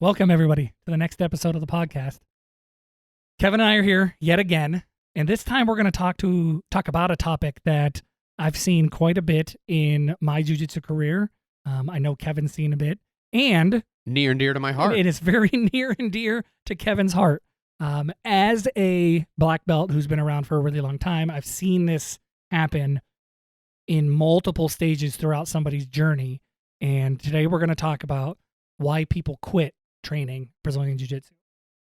Welcome, everybody, to the next episode of the podcast. Kevin and I are here yet again, and this time we're going to talk about a topic that I've seen quite a bit in my jiu-jitsu career. I know Kevin's seen a bit, and near and dear to my heart. It is very near and dear to Kevin's heart. As a black belt who's been around for a really long time, I've seen this happen in multiple stages throughout somebody's journey. And today we're going to talk about why people quit training Brazilian Jiu-Jitsu.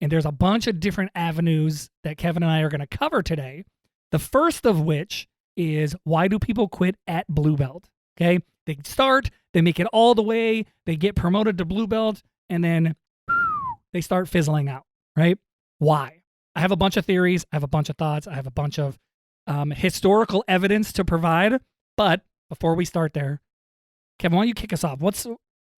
And there's a bunch of different avenues that Kevin and I are going to cover today. The first of which is, why do people quit at blue belt? Okay, they start, they make it all the way, they get promoted to blue belt, and then they start fizzling out, right? Why? I have a bunch of theories, I have a bunch of thoughts, I have a bunch of historical evidence to provide. But before we start there, Kevin, why don't you kick us off? What's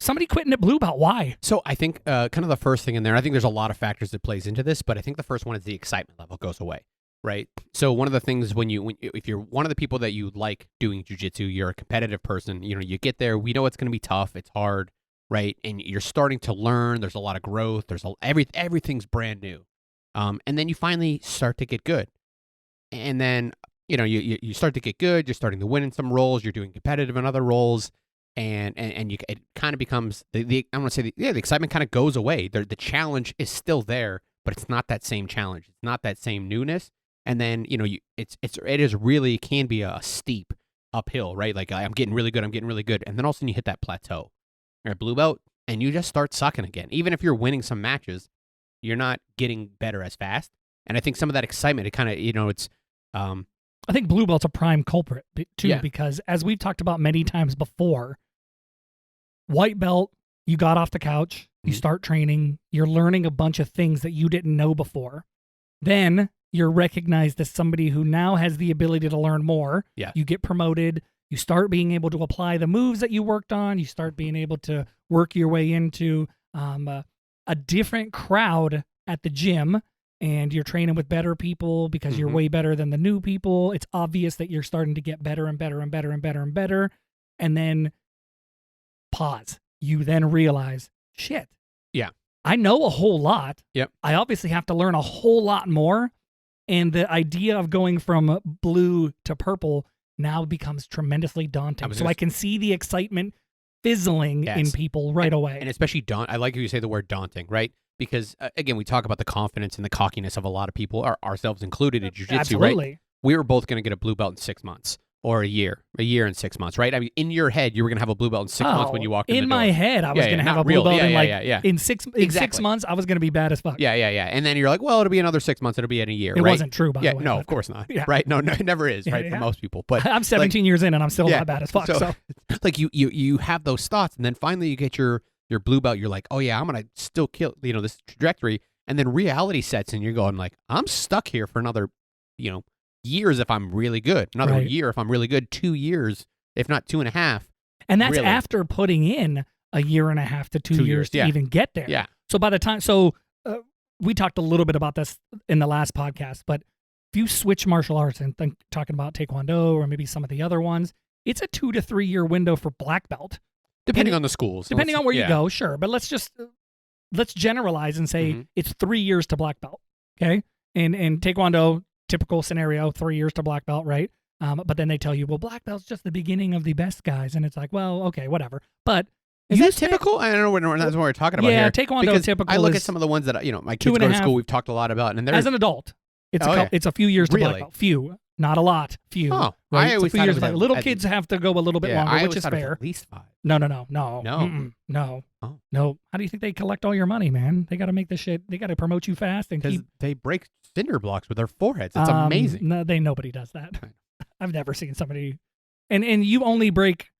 somebody quitting at blue belt? Why? So I think kind of the first thing in there, I think there's a lot of factors that plays into this, but I think the first one is the excitement level goes away, right? So one of the things if you're one of the people that you like doing jiu-jitsu, you're a competitive person, you get there, we know it's going to be tough, it's hard, right? And you're starting to learn, there's a lot of growth, everything's brand new. And then you finally start to get good. And then, you start to get good, you're starting to win in some roles, you're doing competitive in other roles. And it kind of becomes the excitement kind of goes away. The challenge is still there, but it's not that same challenge. It's not that same newness. And then it can be a steep uphill, right? Like I'm getting really good, and then all of a sudden you hit that plateau. You're at blue belt, and you just start sucking again. Even if you're winning some matches, you're not getting better as fast. And I think some of that excitement, it kind of it's. I think blue belt's a prime culprit too, because as we've talked about many times before, white belt, you got off the couch, you start training, you're learning a bunch of things that you didn't know before. Then you're recognized as somebody who now has the ability to learn more. Yeah. You get promoted, you start being able to apply the moves that you worked on, you start being able to work your way into a different crowd at the gym. And you're training with better people because you're way better than the new people. It's obvious that you're starting to get better and better and better and better and better. And then pause. You then realize, shit. Yeah. I know a whole lot. Yep. I obviously have to learn a whole lot more. And the idea of going from blue to purple now becomes tremendously daunting. So I can see the excitement fizzling in people right away. And especially I like how you say the word daunting, right? Because, again, we talk about the confidence and the cockiness of a lot of people, ourselves included in jiu-jitsu, Absolutely. right? We were both going to get a blue belt in 6 months or a year and 6 months, right? I mean, in your head, you were going to have a blue belt in 6 months when you walked in the door. In my head, I was going to have a blue belt in 6 months, I was going to be bad as fuck. Yeah. And then you're like, well, it'll be another 6 months, it'll be in a year, It right? wasn't true, by the way. No, of course not, right? No, it never is, right, for most people. But I'm 17 years in, and I'm still not bad as fuck. So. Like, you have those thoughts, and then finally you get your blue belt, you're like, oh yeah, I'm going to still kill, this trajectory. And then reality sets in, you're going like, I'm stuck here for another, years if I'm really good. Another year if I'm really good. 2 years, if not 2.5. And that's after putting in a year and a half to 2 years to even get there. Yeah. So by the time, we talked a little bit about this in the last podcast, but if you switch martial arts and talking about Taekwondo or maybe some of the other ones, it's a 2 to 3 year window for black belt. Depending on the schools. Depending on where you go, sure. But let's generalize and say it's 3 years to black belt, okay? And Taekwondo, typical scenario, 3 years to black belt, right? But then they tell you, well, black belt's just the beginning of the best guys. And it's like, well, okay, whatever. But is that typical? I don't know that's what we're talking about here. Yeah, Taekwondo typical. I look at some of the ones that, my kids go to school, we've talked a lot about. And as an adult, it's a few years to black belt. Few. Not a lot. Few. Oh, right? I always thought it was little kids have to go a little bit longer, which is fair. At least 5. No. No. Oh. No. How do you think they collect all your money, man? They got to make this shit. They got to promote you fast and because they break cinder blocks with their foreheads. It's amazing. No, nobody does that. I've never seen somebody, and you only break.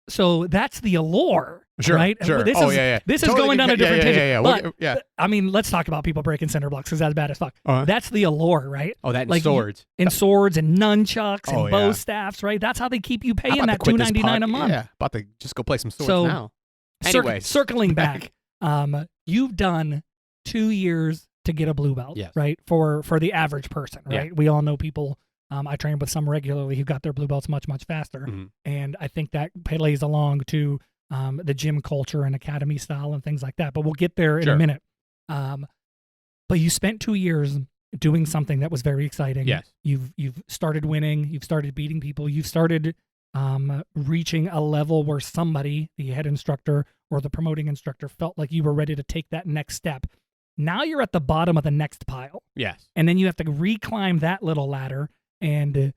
So that's the allure, right? Sure. This is totally going down a different tangent. Yeah. But I mean, let's talk about people breaking cinder blocks because that's bad as fuck. That's the allure, right? Oh, that and swords. Swords and nunchucks and bow staffs, right? That's how they keep you paying that $2.99 a month. Yeah, about to just go play some swords now. Anyways, circling back, you've done 2 years to get a blue belt, right? For the average person, right? Yeah. We all know people. I train with some regularly who got their blue belts much, much faster. And I think that plays along to the gym culture and academy style and things like that. But we'll get there in Sure. a minute. But you spent 2 years doing something that was very exciting. Yes. You've started winning. You've started beating people. You've started reaching a level where somebody, the head instructor or the promoting instructor, felt like you were ready to take that next step. Now you're at the bottom of the next pile. Yes. And then you have to reclimb that little ladder. And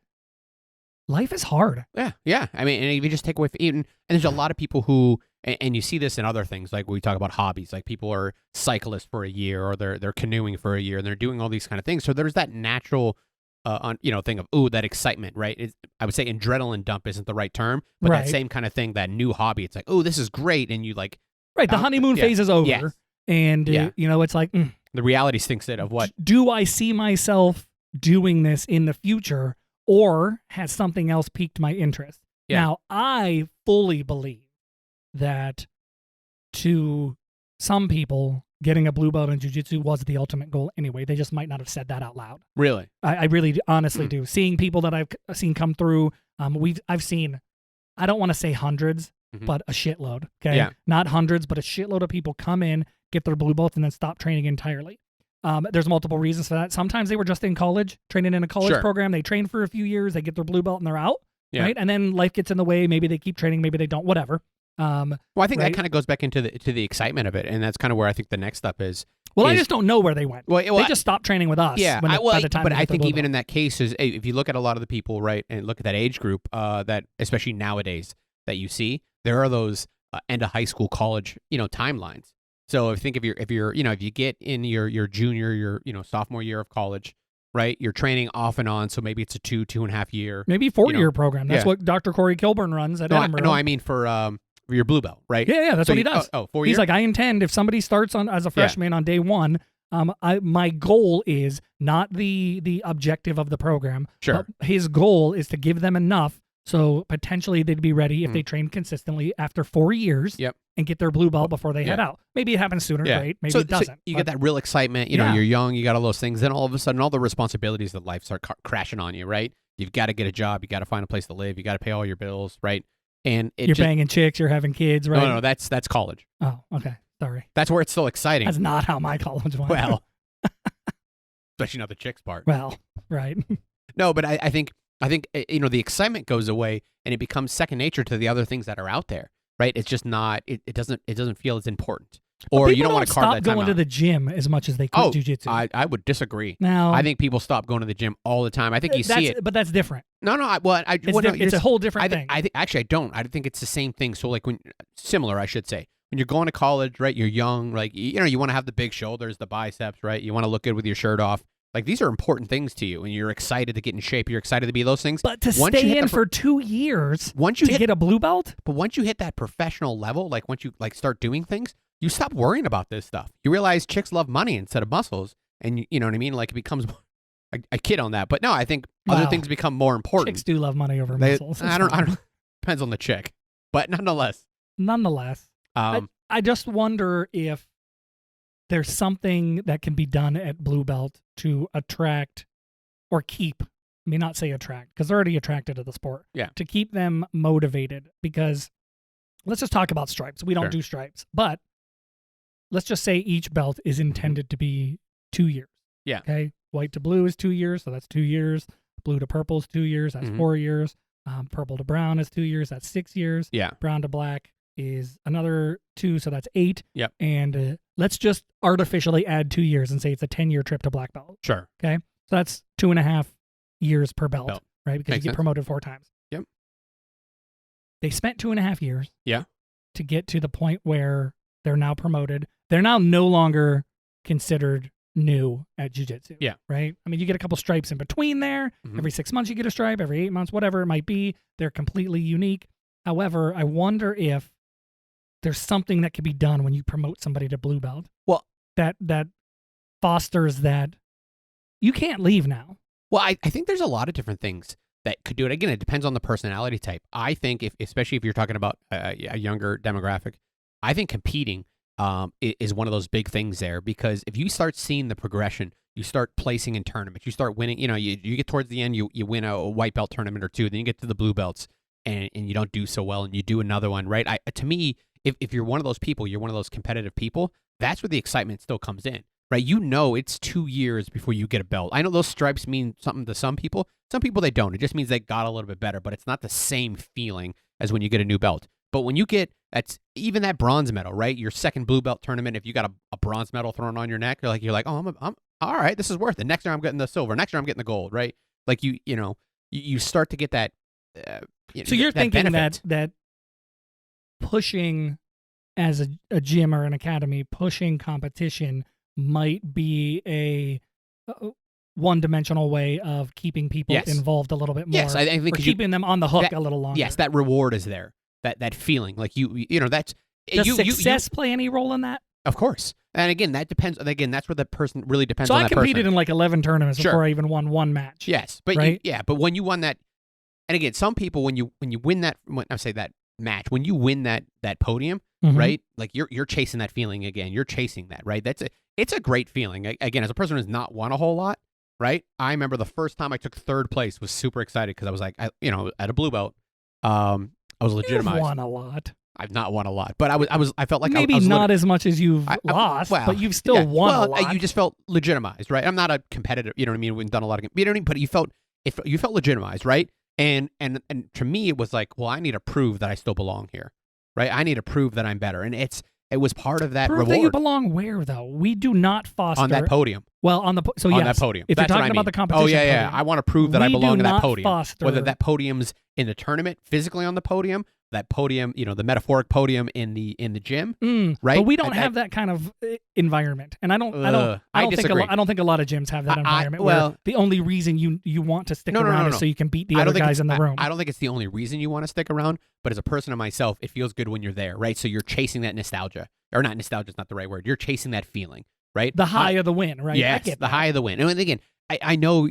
life is hard. Yeah, yeah. I mean, and if you just take away, and there's a lot of people who, and you see this in other things, like we talk about hobbies, like people are cyclists for a year, or they're canoeing for a year, and they're doing all these kind of things. So there's that natural, thing of that excitement, right? I would say adrenaline dump isn't the right term, but Right. that same kind of thing, that new hobby, it's like, this is great, and you like Right. The honeymoon phase is over. Yes. And, Yeah. it's like, the reality sinks in of what. do I see myself doing this in the future, or has something else piqued my interest? Yeah. Now, I fully believe that to some people, getting a blue belt in jiu-jitsu was the ultimate goal anyway. They just might not have said that out loud. Really? I really honestly do. Seeing people that I've seen come through, I've seen, I don't want to say hundreds, Mhm. but a shitload. Okay, Yeah. not hundreds, but a shitload of people come in, get their blue belts, and then stop training entirely. There's multiple reasons for that. Sometimes they were just in college, training in a college Sure. program. They train for a few years, they get their blue belt, and they're out. Yeah. Right, and then life gets in the way. Maybe they keep training, maybe they don't. Whatever. Well, I think Right. that kind of goes back into the excitement of it, and that's kind of where I think the next step is. Well, I is- just don't know where they went. Well, They just stopped training with us. Yeah, by the time but they I get their think blue even belt. in that case, if you look at a lot of the people, right, and look at that age group, that especially nowadays that you see, there are those end of high school, college, timelines. So if you get in your junior, your sophomore year of college, right, you're training off and on, so maybe it's a 2.5 year. Maybe 4-year program. That's yeah. what Dr. Corey Kilburn runs at Edinburgh. No, I mean for your blue belt, right? Yeah, that's So what he you- does. 4 He's years. like, I intend if somebody starts on as a freshman on day one, my goal is not the objective of the program. Sure. But his goal is to give them enough so potentially they'd be ready if they train consistently after 4 years. Yep. And get their blue belt before they head Yeah. out. Maybe it happens sooner, Yeah. great. Maybe So it doesn't. you but- get that real excitement. Yeah. You're young. You got all those things. Then all of a sudden, all the responsibilities of life start crashing on you. Right? You've got to get a job. You got to find a place to live. You got to pay all your bills. Right? And You're banging chicks. You're having kids, right? No, that's college. Oh, okay. Sorry. That's where it's still exciting. That's not how my college went. Well, especially not the chicks part. Well, right. No, but I think the excitement goes away and it becomes second nature to the other things that are out there. Right? It's just not. It doesn't feel as important. Or you People don't want to carve stop that time going out. to the gym as much as they quit jujitsu. I would disagree. Now, I think people stop going to the gym all the time. I think you see it. but that's different. No, no. It's a whole different thing. I think actually I don't. I think it's the same thing. So like similar, I should say. When you're going to college, right? You're young, like you want to have the big shoulders, the biceps, right? You want to look good with your shirt off. Like these are important things to you, and you're excited to get in shape. You're excited to be those things. But to Once you stay hit in the for 2 years once you to hit, get a blue belt, but once you hit that professional level, like once you start doing things, you stop worrying about this stuff. You realize chicks love money instead of muscles, and you know what I mean. Like it becomes. I kid on that, but no, I think other Wow. things become more important. chicks do love money over They- muscles. I don't. Depends on the chick, but nonetheless. Nonetheless, I just wonder if there's something that can be done at blue belt to attract or keep. I mean, not say attract because they're already attracted to the sport. Yeah. To keep them motivated, because let's just talk about stripes. We don't Sure. do stripes, but let's just say each belt is intended to be 2 years. Yeah. Okay. White to blue is 2 years, so that's 2 years. Blue to purple is 2 years, that's Mhm. 4 years. Purple to brown is 2 years, that's 6 years. Yeah. Brown to black is another 2, so that's 8. Yep. And let's just artificially add 2 years and say it's a 10-year trip to black belt. Sure. So that's 2.5 years per belt, Belt. right? Because Makes you get sense. promoted 4 times. Yep. They spent 2.5 years. Yeah. To get to the point where they're now promoted. They're now no longer considered new at jiu-jitsu. Yeah. Right? I mean, you get a couple stripes in between there. Mhm. Every 6 months you get a stripe, every 8 months, whatever it might be. They're completely unique. However, I wonder if there's something that could be done when you promote somebody to blue belt. Well- that fosters that you can't leave now. Well, I think there's a lot of different things that could do it. Again, it depends on the personality type. I think especially if you're talking about a younger demographic, I think competing is one of those big things there, because if you start seeing the progression, you start placing in tournaments, you start winning. You get towards the end, you win a white belt tournament or two, then you get to the blue belts. and you don't do so well and you do another one, right? To me, if you're one of those people, you're one of those competitive people, that's where the excitement still comes in, right? You know it's 2 years before you get a belt. I know those stripes mean something to some people. Some people, they don't. It just means they got a little bit better, but it's not the same feeling as when you get a new belt. But when you get even that bronze medal, right? Your second blue belt tournament, if you got a bronze medal thrown on your neck, you're like, oh, I'm all right. This is worth it. Next year I'm getting the silver. Next year I'm getting the gold, right? Like you start to get that. So you're that thinking benefit. that pushing as a gym or an academy, pushing competition might be a one-dimensional way of keeping people Yes. involved a little bit more. Yes, I think or keeping them on the hook a little longer. Yes, that reward is there. That feeling, like that's. Does success play any role in that? Of course, and again, that depends. Again, that's where the person really depends So on I that person. competed in like 11 tournaments Sure. before I even won one match. Yes, but right? but when you won that, and again, some people when you win that, when I say that match, when you win that podium, Mhm. right? Like you're chasing that feeling again. You're chasing that, right? It's a great feeling. Again, as a person who's not won a whole lot, right? I remember the first time I took third place was super excited because I was like, at a blue belt, I was You've legitimized. won a lot. I've not won a lot, but I felt like Maybe I was not as much as you've I- lost, well, but you've still won a lot. You just felt legitimized, right? I'm not a competitor, you know what I mean? We've done a lot of, you know what I mean? But you felt legitimized, right? And to me, it was like, well, I need to prove that I still belong here, right? I need to prove that I'm better, and it was part of that Prove reward that you belong where, though? We do not foster on that podium. Well, on the so On yes, that podium. If That's you're what talking I about mean. the competition, Oh yeah. podium, I want to prove that I we do belong to that not podium. foster- Whether that podium's in the tournament, physically on the podium, that podium, the metaphoric podium in the gym, right? But we don't have that kind of environment, and I don't disagree. think a lot of gyms have that environment. well- where the only reason you want to stick No, around is no. so you can beat the I don't other think guys in the room. I don't think it's the only reason you want to stick around, but as a person of myself, it feels good when you're there, right? So you're chasing that nostalgia, or not nostalgia is not the right word. You're chasing that feeling, right? The high of the win, right? I Yes, get the that. high of the win. And again, I know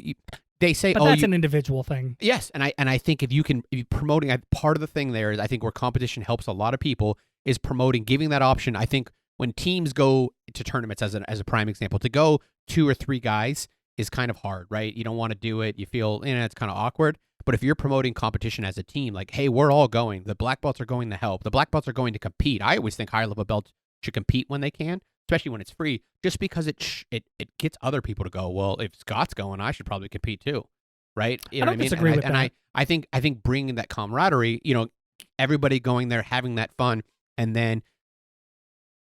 they say, But that's an individual thing. yes, and I think if you're promoting, part of the thing there is I think where competition helps a lot of people is promoting, giving that option. I think when teams go to tournaments, as a prime example, to go 2 or 3 guys is kind of hard, right? You don't want to do it. You feel it's kind of awkward. But if you're promoting competition as a team, like, hey, we're all going. The black belts are going to help. The black belts are going to compete. I always think higher level belts should compete when they can, especially when it's free, just because it gets other people to go, well, if Scott's going, I should probably compete too, right? You know I don't what I mean? disagree with and that. I think bringing that camaraderie, everybody going there, having that fun, and then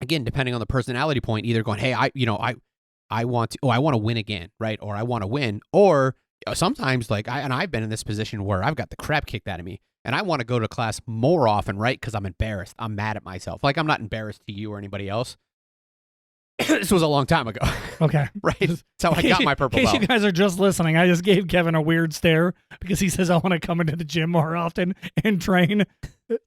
again, depending on the personality point, either going, hey, I want to win again, right? Or I want to win, or sometimes I've been in this position where I've got the crap kicked out of me, and I want to go to class more often, right? Because I'm embarrassed. I'm mad at myself. Like, I'm not embarrassed to you or anybody else. This was a long time ago, Okay. right? That's how I got my purple In case belt. you guys are just listening, I just gave Kevin a weird stare because he says I want to come into the gym more often and train.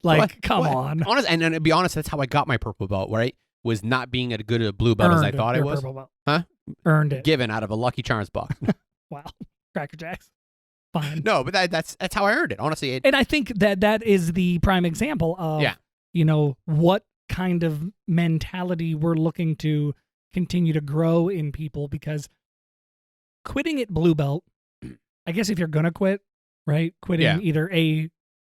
Like, come on. Honest, and to be honest, that's how I got my purple belt, right? Was not being as good a blue belt as I thought it your was. purple belt. Huh? Earned it. Given out of a Lucky Charms box. Wow. Cracker Jacks. Fine. No, but that's how I earned it. Honestly, And I think that is the prime example of, what kind of mentality we're looking to continue to grow in people, because quitting at blue belt, I guess if you're going to quit, right? Quitting either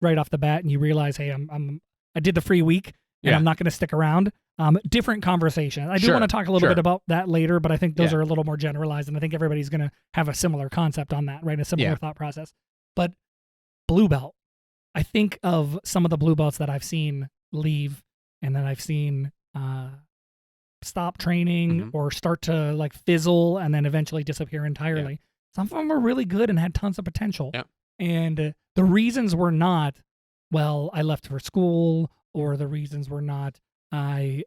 right off the bat and you realize, hey, I did the free week and I'm not going to stick around. Different conversation. I do want to talk a little bit about that later, but I think those are a little more generalized, and I think everybody's going to have a similar concept on that, right? A similar thought process. But blue belt, I think of some of the blue belts that I've seen leave and that I've seen stop training or start to like fizzle and then eventually disappear entirely. Yeah. Some of them were really good and had tons of potential. Yeah. And the reasons were not, well, I left for school, or the reasons were not, I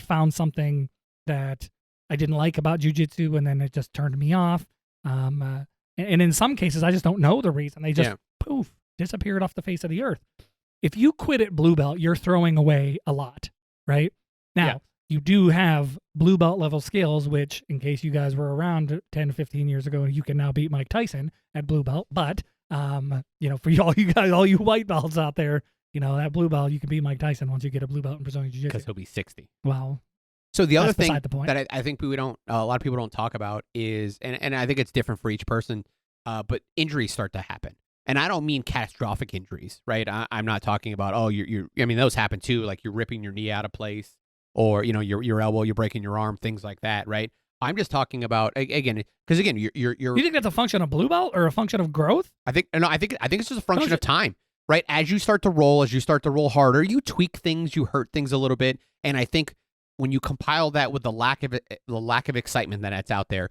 found something that I didn't like about jiu-jitsu and then it just turned me off. And in some cases, I just don't know the reason. They just poof, disappeared off the face of the earth. If you quit at blue belt, you're throwing away a lot, right? Now, you do have blue belt level skills, which, in case you guys were around 10 to 15 years ago, you can now beat Mike Tyson at blue belt. But, for all you guys, all you white belts out there, that blue belt, you can beat Mike Tyson once you get a blue belt in Brazilian Jiu-Jitsu. Because he'll be 60. Wow. So the other That's thing beside the point. that I think a lot of people don't talk about is, and I think it's different for each person, but injuries start to happen, And I don't mean catastrophic injuries, right? I'm not talking about, oh, I mean, those happen too. Like you're ripping your knee out of place or, your elbow, you're breaking your arm, things like that, right? I'm just talking about, again, because again, you're. You think that's a function of blue belt or a function of growth? I think it's just a function of time, right? As you start to roll harder, you tweak things, you hurt things a little bit. And I think when you compile that with the lack of excitement that's out there,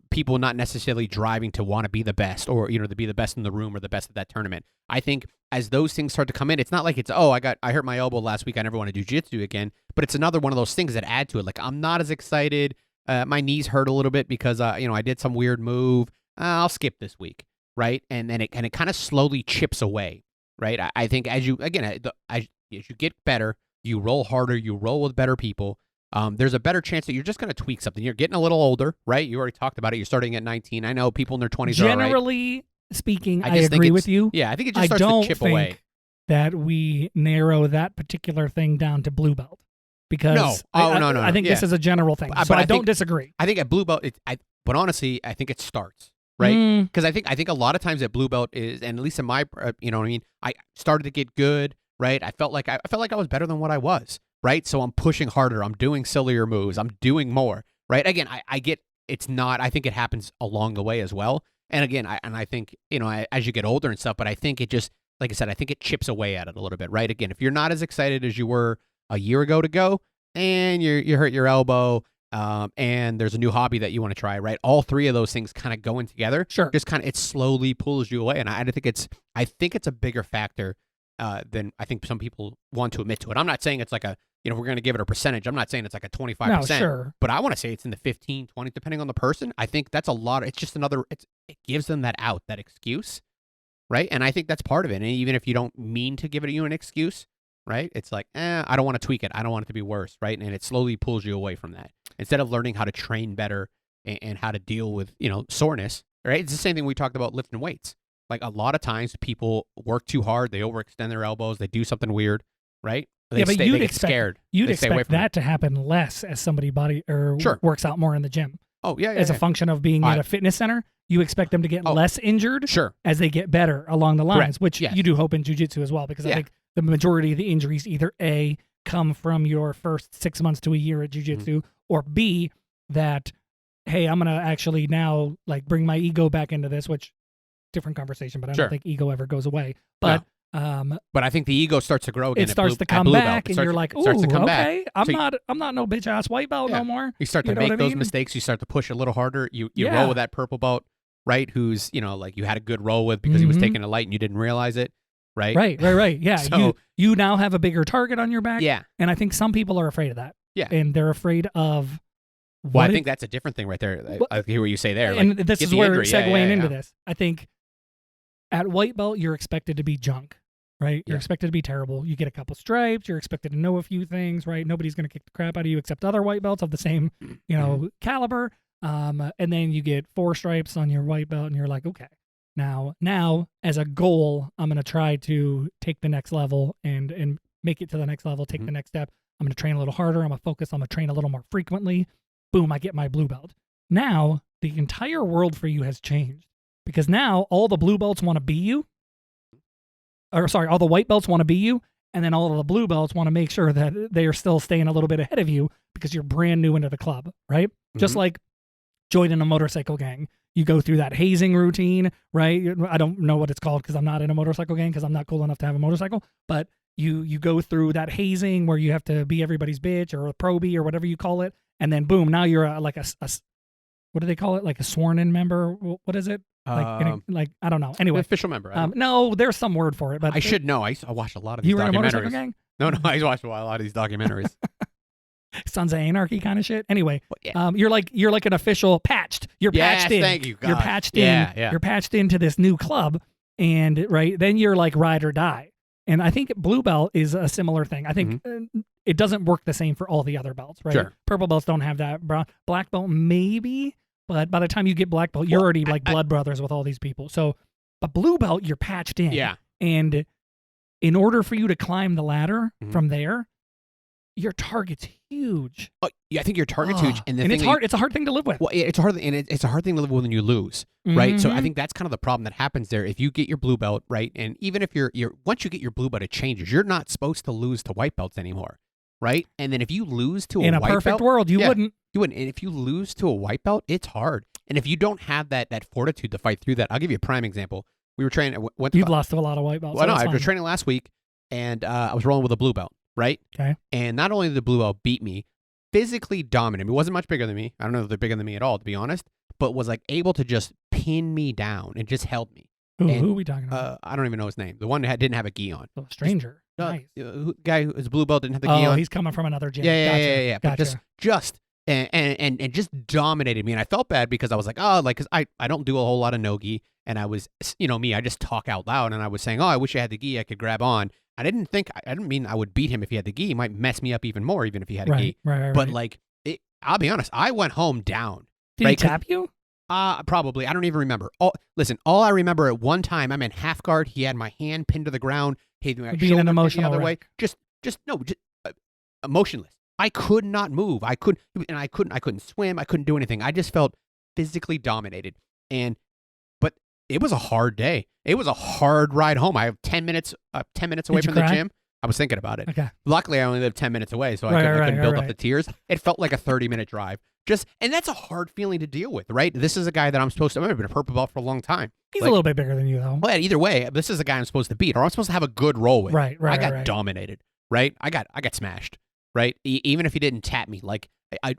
people not necessarily driving to want to be the best or, to be the best in the room or the best at that tournament. I think as those things start to come in, it's not like it's, I hurt my elbow last week, I never want to do jiu-jitsu again, but it's another one of those things that add to it. Like I'm not as excited. My knees hurt a little bit because, I did some weird move. I'll skip this week, right? And then it kind of slowly chips away, right? I think as you get better, you roll harder, you roll with better people. There's a better chance that you're just going to tweak something. You're getting a little older, right? You already talked about it. You're starting at 19. I know people in their 20s are all right. Generally speaking, I agree with you. Yeah, I think it just starts to chip away. I don't think that we narrow that particular thing down to blue belt. Because no. I think this is a general thing, so I don't disagree. I think at blue belt, but honestly, I think it starts right because I think a lot of times at blue belt is, and at least in my, I started to get good, right? I felt like I was better than what I was, right? So I'm pushing harder, I'm doing sillier moves, I'm doing more, right? Again, I get it's not. I think it happens along the way as well, and again, I think as you get older and stuff, but I think it just, like I said, I think it chips away at it a little bit, right? Again, if you're not as excited as you were a year ago to go, and you hurt your elbow, and there's a new hobby that you want to try, right? All three of those things kind of going together, sure, just kind of it slowly pulls you away, and I think it's a bigger factor than I think some people want to admit to it. I'm not saying it's like we're going to give it a percentage. I'm not saying it's like a 25%, no, sure, but I want to say it's in the 15, 20, depending on the person. I think that's a lot. It's just it gives them that excuse, right? And I think that's part of it. And even if you don't mean to give it an excuse, right? It's like, I don't want to tweak it. I don't want it to be worse, right? And it slowly pulls you away from that. Instead of learning how to train better and how to deal with, soreness, right? It's the same thing we talked about lifting weights. Like a lot of times people work too hard, they overextend their elbows, they do something weird, right? They you'd get scared. You'd expect that to happen less as somebody works out more in the gym. Oh, yeah. As a function of being at a fitness center, you expect them to get less injured as they get better along the lines, which you do hope in jiu-jitsu as well, because I think the majority of the injuries either A, come from your first 6 months to a year at jiu-jitsu, or B, that, hey, I'm going to actually now bring my ego back into this, which different conversation, but I don't think ego ever goes away. But but I think the ego starts to grow again. It starts to come back, and you're like, "Ooh, okay, I'm not no bitch ass white belt no more." You start to make those mistakes. You start to push a little harder. You roll with that purple belt, right? Who's you had a good roll with because he was taking a light and you didn't realize it, right? Right. Yeah, so, you now have a bigger target on your back. Yeah, and I think some people are afraid of that. Yeah, and they're afraid of. Well, I think that's a different thing right there. I hear what you say there. And this is where segueing into this. I think at white belt, you're expected to be junk. Right? You're expected to be terrible. You get a couple stripes. You're expected to know a few things, right? Nobody's going to kick the crap out of you except other white belts of the same, caliber. And then you get 4 stripes on your white belt, and you're like, okay, now as a goal, I'm going to try to take the next level and make it to the next level, take the next step. I'm going to train a little harder. I'm going to focus. I'm going to train a little more frequently. Boom, I get my blue belt. Now, the entire world for you has changed because now all the blue belts want to be you. All the white belts want to be you, and then all of the blue belts want to make sure that they are still staying a little bit ahead of you because you're brand new into the club, right? Just like joining a motorcycle gang. You go through that hazing routine, right? I don't know what it's called because I'm not in a motorcycle gang because I'm not cool enough to have a motorcycle, but you go through that hazing where you have to be everybody's bitch or a probie or whatever you call it, and then boom, now you're like a what do they call it? Like a sworn-in member? What is it? Like I don't know. Anyway, official member. No, there's some word for it, but I should know. I watched a lot of these documentaries. You were in a motorcycle gang? No, I watched a lot of these documentaries. Sons of Anarchy kind of shit. Anyway, you're like an official patched. You're patched in. Thank you. God. You're patched in. You're patched into this new club, and then you're like ride or die. And I think blue belt is a similar thing. I think it doesn't work the same for all the other belts, right? Sure. Purple belts don't have that. Black belt maybe. But by the time you get black belt, you're already blood brothers with all these people. So, but blue belt, you're patched in. Yeah. And in order for you to climb the ladder from there, your target's huge. Oh, yeah, I think your target's huge, and it's hard. It's a hard thing to live with. Well, it's hard, and it's a hard thing to live with when you lose, right? So I Mhm. think that's kind of the problem that happens there. If you get your blue belt, right, and even if you're once you get your blue belt, it changes. You're not supposed to lose to white belts anymore, right? And then if you lose to in a a white perfect belt, world, you yeah, wouldn't. you wouldn't. And if you lose to a white belt, it's hard. And if you don't have that fortitude to fight through that, I'll give you a prime example. We were training. Went to You've lost to a lot of white belts. Well, so no, that's I was fine. training last week, and I was rolling with a blue belt, right? Okay. And not only did the blue belt beat me, physically dominant. He wasn't much bigger than me. I don't know if they're bigger than me at all, to be honest, but was like able to just pin me down and just held me. Who are we talking about? I don't even know his name. The one that didn't have a gi on. A stranger. Nice. Guy who's blue belt didn't have the gi Oh, on. he's coming from another gym. Yeah. But Gotcha. just and just dominated me, and I felt bad because I was like, oh, like, because I don't do a whole lot of no gi, and I was, me, I just talk out loud, and I was saying, oh, I wish I had the gi I could grab on. I didn't mean I would beat him if he had the gi. He might mess me up even more, even if he had a gi. Right. But like, I'll be honest, I went home down. Did right? he tap you? Probably. I don't even remember. All I remember at one time, I'm in half guard. He had my hand pinned to the ground. He had my Being shoulder an pinned emotional the other way. wreck. Just emotionless. I could not move. I couldn't swim. I couldn't do anything. I just felt physically dominated. But it was a hard day. It was a hard ride home. I have 10 minutes away Did you from the cry? gym. I was thinking about it. Okay. Luckily, I only lived 10 minutes away, so I couldn't build up the tears. It felt like a 30-minute drive. And that's a hard feeling to deal with, right? This is a guy that I've been a purple belt for a long time. He's a little bit bigger than you, though. Well, either way, this is a guy I'm supposed to beat, or I'm supposed to have a good roll with. Right. I got dominated, right? I got smashed, right? Even if he didn't tap me, like,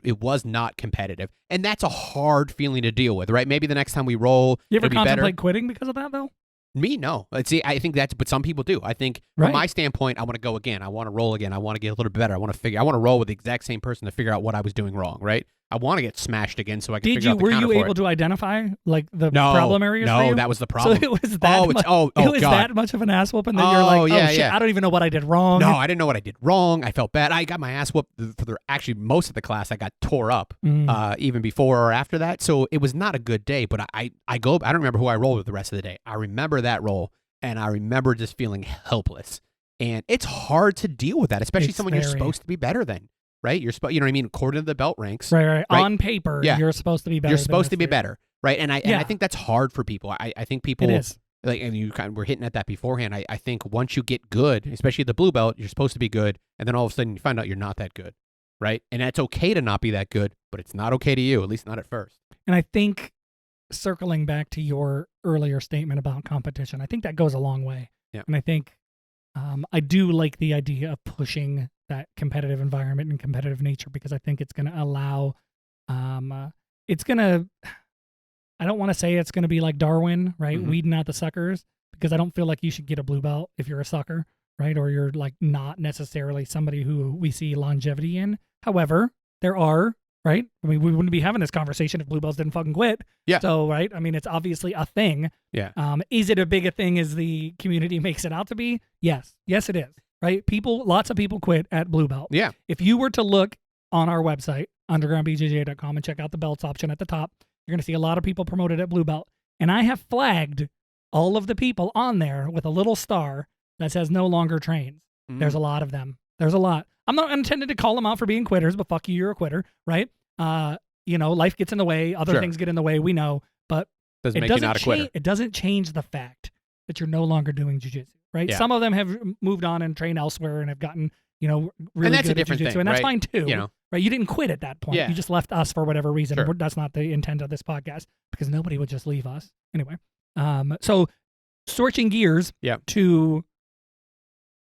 it was not competitive. And that's a hard feeling to deal with, right? Maybe the next time we roll, You ever it'll be better. contemplate quitting because of that, though? Me, no. See, I think but some people do. I think from my standpoint, I want to go again. I want to roll again. I want to get a little bit better. I want to roll with the exact same person to figure out what I was doing wrong, right? I want to get smashed again so I can figure out the Were counter you for able it. to identify like the problem areas for you? No, that was the problem. So it was that that much of an ass whooping that you're like, oh shit, I don't even know what I did wrong. No, I didn't know what I did wrong. I felt bad. I got my ass whooped for actually most of the class. I got tore up even before or after that. So it was not a good day, but I don't remember who I rolled with the rest of the day. I remember that roll, and I remember just feeling helpless. And it's hard to deal with that, especially someone you're supposed to be better than. Right, you know what I mean. According to the belt ranks, right. On paper, you're supposed to be better. You're supposed to be better, right? And I think that's hard for people. I think people, it is. Like, and you kind of were hinting at that beforehand. I think once you get good, especially at the blue belt, you're supposed to be good, and then all of a sudden you find out you're not that good, right? And that's okay to not be that good, but it's not okay to you, at least not at first. And I think circling back to your earlier statement about competition, I think that goes a long way. Yeah. And I think I do like the idea of pushing that competitive environment and competitive nature, because I think it's going to allow, I don't want to say it's going to be like Darwin, right? Mm-hmm. Weeding out the suckers, because I don't feel like you should get a blue belt if you're a sucker, right? Or you're like not necessarily somebody who we see longevity in. However, there are, right? I mean, we wouldn't be having this conversation if blue belts didn't fucking quit. Yeah. So, right? I mean, it's obviously a thing. Yeah. Is it a big a thing as the community makes it out to be? Yes. Yes, it is. Right? Lots of people quit at blue belt. Yeah. If you were to look on our website, undergroundbjj.com, and check out the belts option at the top, you're going to see a lot of people promoted at blue belt. And I have flagged all of the people on there with a little star that says no longer trains. There's a lot of them. There's a lot. I'm not intended to call them out for being quitters, but fuck you, you're a quitter, right? Life gets in the way. Other things get in the way. We know. But doesn't make you not a quitter. It doesn't change the fact that you're no longer doing jiu-jitsu. Right. Yeah. Some of them have moved on and trained elsewhere and have gotten, really and that's good a different at jiu-jitsu, thing, and that's right? fine too. Right. You didn't quit at that point. Yeah. You just left us for whatever reason. Sure. That's not the intent of this podcast, because nobody would just leave us anyway. So switching gears to,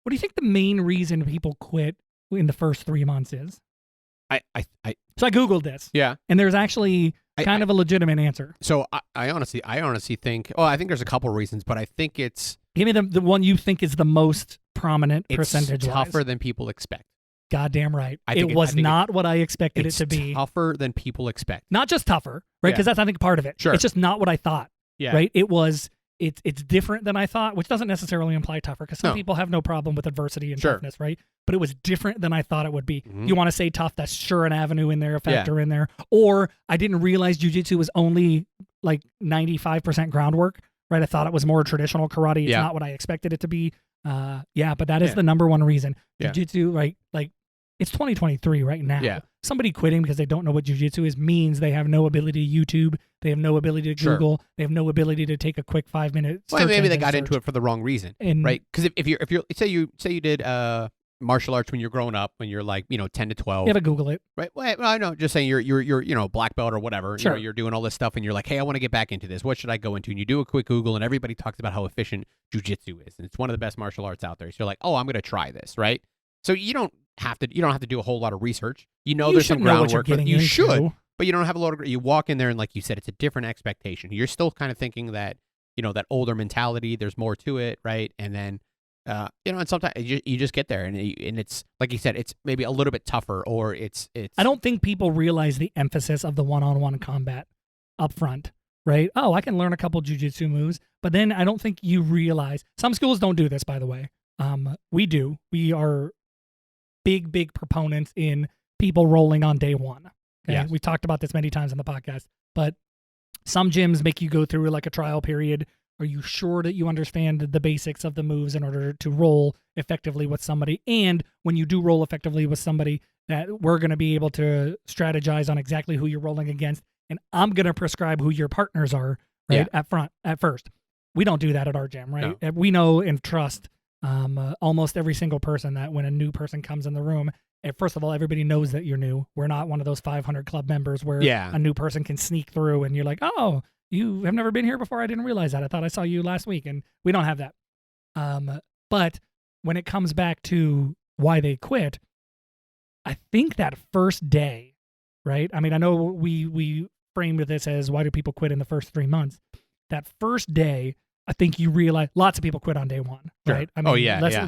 what do you think the main reason people quit in the first 3 months is? So I Googled this. Yeah. And there's actually kind of a legitimate answer. So I honestly think, I think there's a couple reasons, but I think it's, give me the one you think is the most prominent percentage. It's tougher than people expect. Goddamn right. It was not what I expected it to be. It's tougher than people expect. Not just tougher, right? Because that's, I think, part of it. Sure. It's just not what I thought. Yeah. Right? It's different than I thought, which doesn't necessarily imply tougher, because some people have no problem with adversity and toughness, right? But it was different than I thought it would be. Mm-hmm. You want to say tough, that's sure an avenue in there, a factor in there. Or I didn't realize jiu-jitsu was only like 95% groundwork, right? I thought it was more traditional karate. It's not what I expected it to be. But that is the number one reason. Jiu-jitsu, right? Like, it's 2023 right now. Yeah. Somebody quitting because they don't know what jujitsu is means they have no ability to YouTube, they have no ability to Sure. Google, they have no ability to take a quick 5 minute. Well, maybe they got into it for the wrong reason, And right? Because if you're say you did martial arts when you're growing up, when you're like 10 to 12, you have to Google it. right? Well, I know, just saying you're black belt or whatever. Sure. You're doing all this stuff, and you're like, hey, I want to get back into this. What should I go into? And you do a quick Google, and everybody talks about how efficient jujitsu is, and it's one of the best martial arts out there. So you're like, oh, I'm going to try this, right? So you don't have to do a whole lot of research. There's some should know what you're groundwork, but getting you into. should. But you don't have a lot of. You walk in there, and like you said, it's a different expectation. You're still kind of thinking that that older mentality. There's more to it, right? And then. And sometimes you just get there, and it's like you said, it's maybe a little bit tougher, or it's. I don't think people realize the emphasis of the one-on-one combat up front, right? Oh, I can learn a couple jujitsu moves, but then I don't think you realize. Some schools don't do this, by the way. We do. We are big proponents in people rolling on day one. Okay? Yes. We've talked about this many times on the podcast, but some gyms make you go through like a trial period. Are you sure that you understand the basics of the moves in order to roll effectively with somebody? And when you do roll effectively with somebody, that we're going to be able to strategize on exactly who you're rolling against. And I'm going to prescribe who your partners are, right? At first. We don't do that at our gym, right? No. We know and trust almost every single person that when a new person comes in the room, first of all, everybody knows that you're new. We're not one of those 500 club members where a new person can sneak through and you're like, oh, you have never been here before? I didn't realize that. I thought I saw you last week. And we don't have that. But when it comes back to why they quit, I think that first day, right? I mean, I know we framed this as why do people quit in the first 3 months? That first day, I think you realize lots of people quit on day one, right? I mean,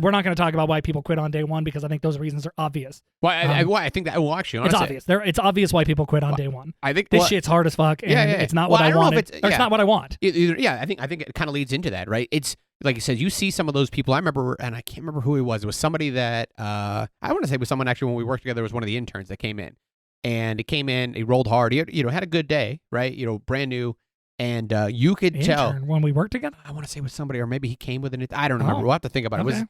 we're not going to talk about why people quit on day one because I think those reasons are obvious. Well, I think that actually, it's obvious. It's obvious why people quit on day one. I think this shit's hard as fuck, and it's not what I wanted. It's not what I want. I think it kind of leads into that, right? It's like you said, you see some of those people. I remember, and I can't remember who it was. It was somebody that I want to say was someone actually when we worked together. It was one of the interns that came in, and he came in. He rolled hard. He had a good day, right? Brand new. And you could tell when we worked together. I want to say it was somebody, or maybe he came with I don't remember. We'll have to think about it. Okay. It was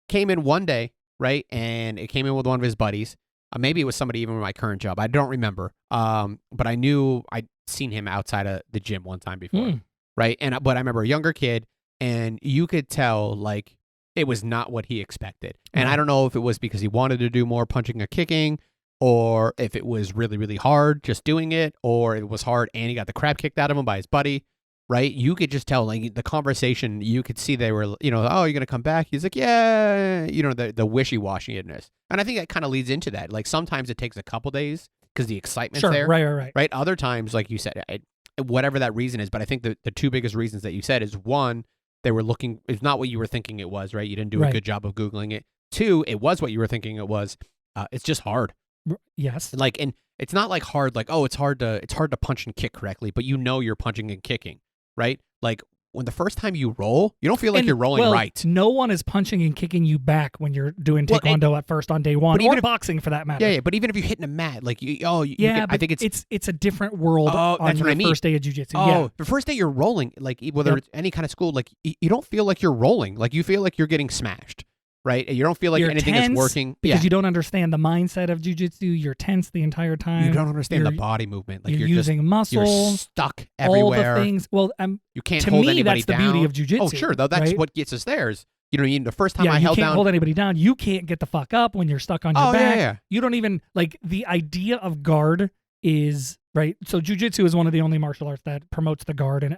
came in one day, right? And it came in with one of his buddies. Maybe it was somebody even with my current job. I don't remember. But I knew I'd seen him outside of the gym one time before, right? But I remember a younger kid, and you could tell like it was not what he expected. And I don't know if it was because he wanted to do more punching or kicking, or if it was really, really hard just doing it, or it was hard and he got the crap kicked out of him by his buddy, right? You could just tell, like, the conversation, you could see they were, oh, you're going to come back? He's like, yeah, the wishy-washiness. And I think that kind of leads into that. Like, sometimes it takes a couple days because the excitement's there. Right? Other times, like you said, whatever that reason is, but I think the two biggest reasons that you said is, one, they were looking, it's not what you were thinking it was, right? You didn't do a good job of Googling it. Two, it was what you were thinking it was. It's just hard. Yes. Like, and it's not like hard, like, oh, it's hard to punch and kick correctly, but you're punching and kicking, right? Like when the first time you roll, you don't feel like you're rolling right. No one is punching and kicking you back when you're doing taekwondo at first on day one, or boxing for that matter. Yeah, but even if you're hitting a mat, like I think it's a different world on your first day of jiu-jitsu. Oh, the first day you're rolling, like whether it's any kind of school, like you don't feel like you're rolling, like you feel like you're getting smashed. Right? You don't feel like anything is working. Because you don't understand the mindset of jiu-jitsu. You're tense the entire time. You don't understand the body movement. Like you're using muscle. You're stuck everywhere. All the things. Well, you can't hold anybody down. That's the beauty of jiu-jitsu. Oh, sure. Though that's what gets us there. Is, the first time I held down. You can't hold anybody down. You can't get the fuck up when you're stuck on your back. Yeah. You don't even, like, the idea of guard is, right? So jiu-jitsu is one of the only martial arts that promotes the guard and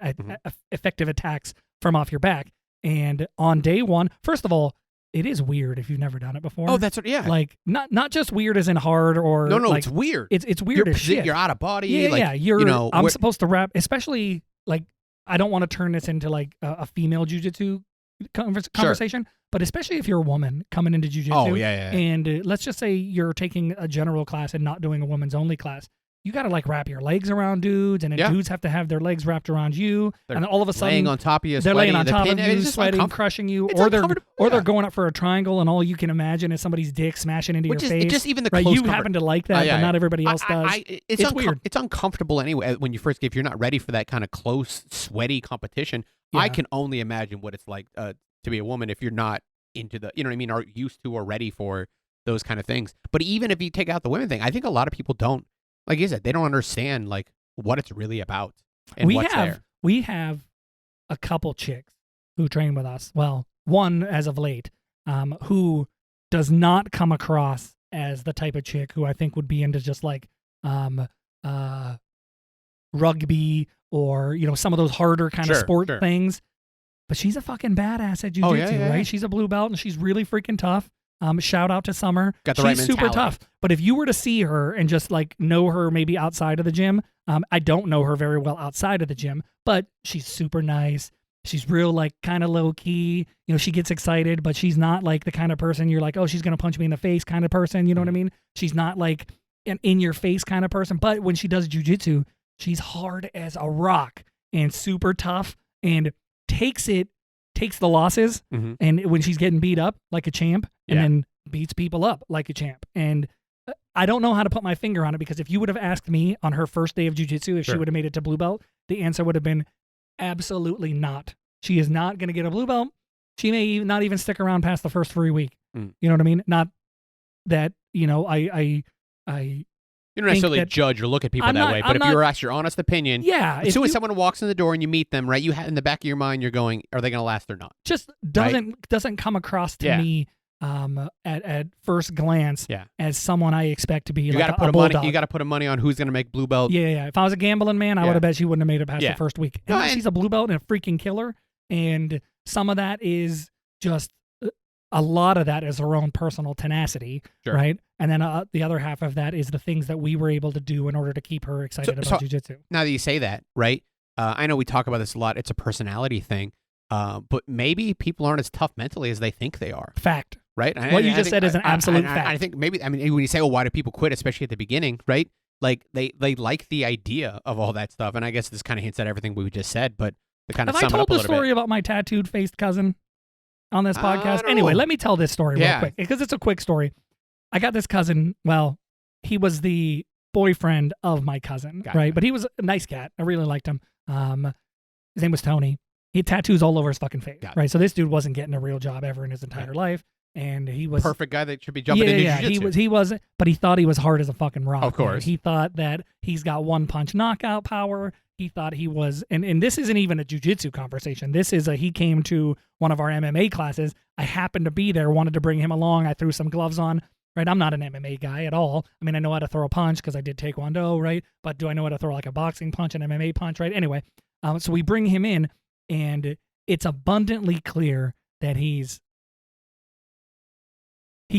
effective attacks from off your back. And on day one, first of all, it is weird if you've never done it before. Oh, that's what, yeah. Like, not just weird as in hard or... No, like, it's weird. It's weird as shit. You're out of body. Yeah. I'm supposed to wrap, especially, like, I don't want to turn this into, like, a female jujitsu conversation, but especially if you're a woman coming into jujitsu. Oh, yeah. And let's just say you're taking a general class and not doing a women's only class. You got to, like, wrap your legs around dudes, and then dudes have to have their legs wrapped around you, and all of a sudden laying on top of you, they're laying on top of you, just sweating, crushing you, or they're going up for a triangle, and all you can imagine is somebody's dick smashing into your face. Just even the right? close You happen to like that, but not everybody else does. It's weird. It's uncomfortable anyway when you first get. If you're not ready for that kind of close, sweaty competition, I can only imagine what it's like to be a woman if you're not into the, you know what I mean, are used to or ready for those kind of things. But even if you take out the women thing, I think a lot of people don't, like you said, they don't understand like what it's really about and what's there. We have a couple chicks who train with us. Well, one as of late, who does not come across as the type of chick who I think would be into just like rugby or, you know, some of those harder kind of sport things. But she's a fucking badass at jiu-jitsu, right? She's a blue belt and she's really freaking tough. Shout out to Summer. Got the right she's mentality. Super tough. But if you were to see her and just like know her maybe outside of the gym, I don't know her very well outside of the gym, but she's super nice. She's real like kind of low key. You know, she gets excited, but she's not like the kind of person you're like, oh, she's going to punch me in the face kind of person. You know what I mean? She's not like an in your face kind of person. But when she does jiu-jitsu, she's hard as a rock and super tough and takes the losses, and when she's getting beat up like a champ, and then beats people up like a champ. And I don't know how to put my finger on it, because if you would have asked me on her first day of jiu-jitsu if she would have made it to blue belt, the answer would have been absolutely not. She is not going to get a blue belt. She may not even stick around past the first 3 week. You know what I mean? Not that, you know, I you don't necessarily judge or look at people that way, but if you were asked your honest opinion, as soon as someone walks in the door and you meet them, right, you have in the back of your mind, you're going, are they going to last or not? Just doesn't come across to me at first glance as someone I expect to be you like gotta a bulldog. You got to put a money on who's going to make blue belt. Yeah. If I was a gambling man, I would have bet she wouldn't have made it past the first week. No, she's a blue belt and a freaking killer, and some of that is just a lot of that is her own personal tenacity, right? And then the other half of that is the things that we were able to do in order to keep her excited about jiu-jitsu. Now that you say that, right? I know we talk about this a lot. It's a personality thing, but maybe people aren't as tough mentally as they think they are. Fact. Right? What you just said is an absolute fact. I think maybe, when you say, oh, why do people quit, especially at the beginning, right? Like, they like the idea of all that stuff. And I guess this kind of hints at everything we just said, but to kind of sum it up a little bit. Have I told the story about my tattooed faced cousin on this podcast? Anyway, let me tell this story real quick, because it's a quick story. I got this cousin, well, he was the boyfriend of my cousin, right? But he was a nice cat. I really liked him. His name was Tony. He had tattoos all over his fucking face, right? So this dude wasn't getting a real job ever in his entire life. And he was perfect guy that should be jumping into jiu-jitsu. He wasn't, but he thought he was hard as a fucking rock. Of course. He thought that he's got one punch knockout power. He thought he was, and this isn't even a jiu-jitsu conversation. This is he came to one of our MMA classes. I happened to be there, wanted to bring him along. I threw some gloves on, right? I'm not an MMA guy at all. I mean, I know how to throw a punch because I did Taekwondo, right? But do I know how to throw like a boxing punch, an MMA punch, right? Anyway, so we bring him in, and it's abundantly clear that he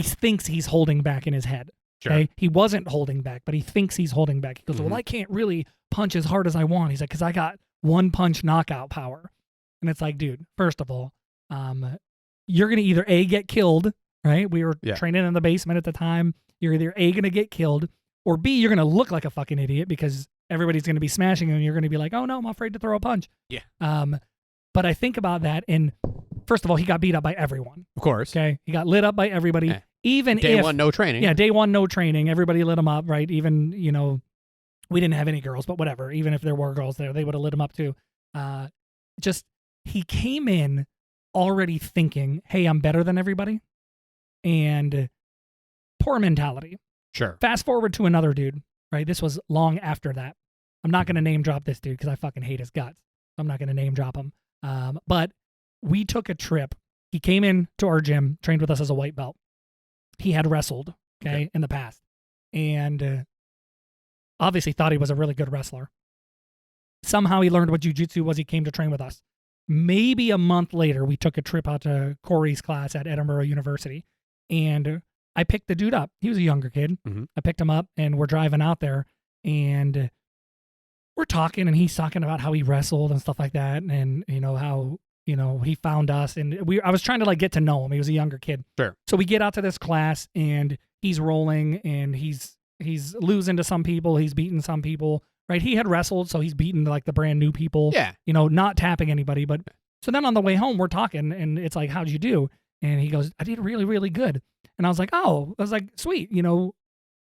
thinks he's holding back in his head. Okay? He wasn't holding back, but he thinks he's holding back. He goes, well, I can't really punch as hard as I want. He's like, because I got one punch knockout power. And it's like, dude, first of all, you're going to either A, get killed, right? We were training in the basement at the time. You're either A, going to get killed, or B, you're going to look like a fucking idiot because everybody's going to be smashing you and you're going to be like, oh no, I'm afraid to throw a punch. But I think about that, and first of all, he got beat up by everyone. Of course. Okay. He got lit up by everybody. Even day one, no training. Yeah, day one, no training. Everybody lit him up, right? Even, you know, we didn't have any girls, but whatever. Even if there were girls there, they would have lit him up too. He came in already thinking, hey, I'm better than everybody. And poor mentality. Sure. Fast forward to another dude, right? This was long after that. I'm not going to name drop this dude because I fucking hate his guts. I'm not going to name drop him. But we took a trip. He came in to our gym, trained with us as a white belt. He had wrestled, in the past. And obviously thought he was a really good wrestler. Somehow he learned what jiu-jitsu was. He came to train with us. Maybe a month later, we took a trip out to Corey's class at Edinburgh University. And I picked the dude up. He was a younger kid. I picked him up, and we're driving out there. And we're talking, and he's talking about how he wrestled and stuff like that. And, you know, how, you know, he found us. And I was trying to, like, get to know him. He was a younger kid. Sure. So we get out to this class, and he's rolling, and he's losing to some people. He's beating some people, right? He had wrestled, so he's beating, like, the brand new people. Yeah. You know, not tapping anybody. But so then on the way home, we're talking, and it's like, how'd you do? And he goes, I did really, really good. And I was like, sweet. You know,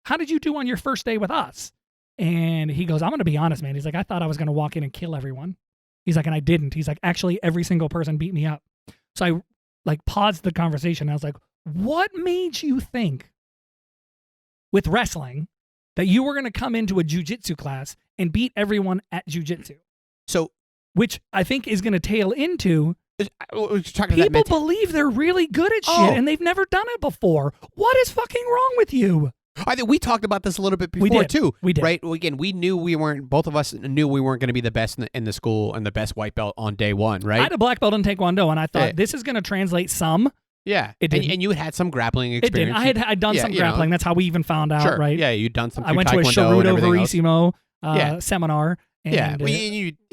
how did you do on your first day with us? And he goes, I'm going to be honest, man. He's like, I thought I was going to walk in and kill everyone. He's like, and I didn't. He's like, actually, every single person beat me up. So I, like, paused the conversation. I was like, what made you think with wrestling that you were going to come into a jiu-jitsu class and beat everyone at jiu-jitsu. So, which I think is going to tail into talking people believe they're really good at shit and they've never done it before. What is fucking wrong with you? I think we talked about this a little bit before too. We did. Right? Again, we knew we weren't. Both of us knew we weren't going to be the best in the school and the best white belt on day one. Right? I had a black belt in Taekwondo, and I thought this is going to translate some. Yeah, it didn't. And you had some grappling It experience. didn't. I'd done some grappling. That's how we even found out. Sure. Right? Yeah, you'd done some. I went to a Sharudo Verissimo seminar. And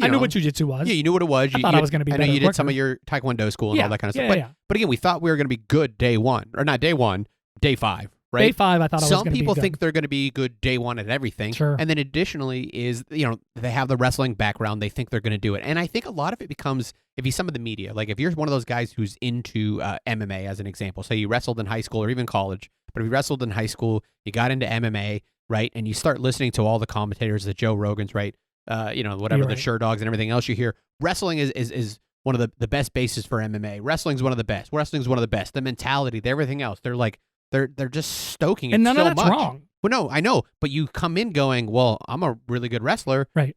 I knew what jiu-jitsu was. Yeah, you knew what it was. I thought I was going to be better. I know you did some of your Taekwondo school and all that kind of stuff. But again, we thought we were going to be good day one. Or not day one, day 5. Right? Day 5, I thought I was going to be good. Some people think they're going to be good day 1 at everything. Sure. And then additionally is, they have the wrestling background. They think they're going to do it. And I think a lot of it becomes, if you some of the media, like if you're one of those guys who's into MMA as an example, say you wrestled in high school or even college, but if you wrestled in high school, you got into MMA, right? And you start listening to all the commentators, the Joe Rogans, right? Whatever, the Sure Dogs and everything else you hear. Wrestling is one of the best bases for MMA. Wrestling's one of the best. Wrestling's one of the best. The mentality, everything else. They're like, they're just stoking it and none so of that's much. wrong. Well, no, I know, but you come in going, well, I'm a really good wrestler. Right.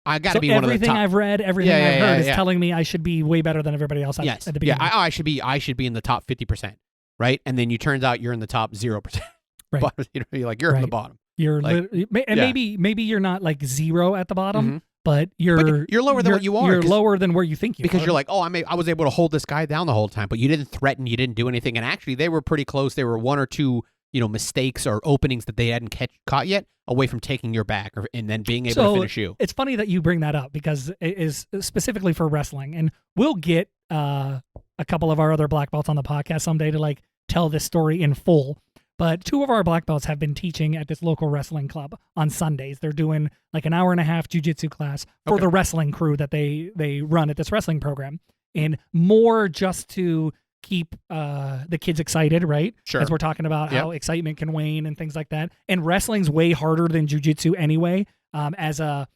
I got to be one of the top. Everything I've read, everything I've heard is telling me I should be way better than everybody else at the beginning. I should be in the top 50%, right? And then you turns out you're in the top 0%. Right. But, you're like, you're in the bottom. You're maybe you're not like 0 at the bottom, but you're lower than what you are. You're lower than where you think you are. Because you're like, I was able to hold this guy down the whole time, but you didn't threaten, you didn't do anything. And actually, they were pretty close. There were 1 or 2, mistakes or openings that they hadn't caught yet away from taking your back and then being able to finish you. It's funny that you bring that up because it is specifically for wrestling. And we'll get a couple of our other black belts on the podcast someday to like tell this story in full. But 2 of our black belts have been teaching at this local wrestling club on Sundays. They're doing like an 1.5-hour jiu-jitsu class for the wrestling crew that they run at this wrestling program. And more just to keep the kids excited, right? Sure. As we're talking about how excitement can wane and things like that. And wrestling's way harder than jiu-jitsu anyway, as a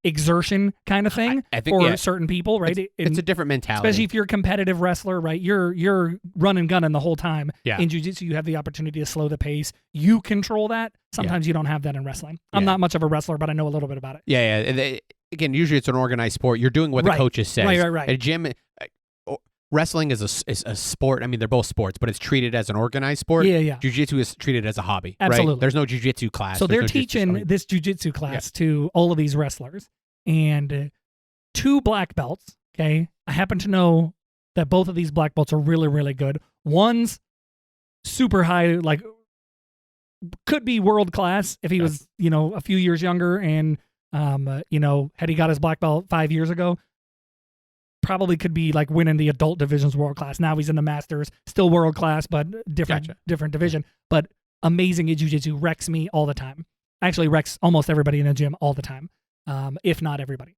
exertion kind of thing I think, for certain people, right? It's a different mentality. Especially if you're a competitive wrestler, right? You're running gunning the whole time. Yeah. In jiu-jitsu, you have the opportunity to slow the pace. You control that. Sometimes you don't have that in wrestling. I'm not much of a wrestler, but I know a little bit about it. Yeah. Again, usually it's an organized sport. You're doing what the coaches say. Right. At a gym, wrestling is a sport. I mean, they're both sports, but it's treated as an organized sport. Yeah. Jiu-jitsu is treated as a hobby. Absolutely. Right? There's no jiu-jitsu class. So they're teaching this jiu-jitsu class to all of these wrestlers. And 2 black belts, okay? I happen to know that both of these black belts are really, really good. One's super high, like could be world class if he was, a few years younger and, had he got his black belt 5 years ago, probably could be like winning the adult divisions world class. Now he's in the masters, still world class, but different division. But amazing at jiu-jitsu, wrecks me all the time. Actually wrecks almost everybody in the gym all the time, if not everybody.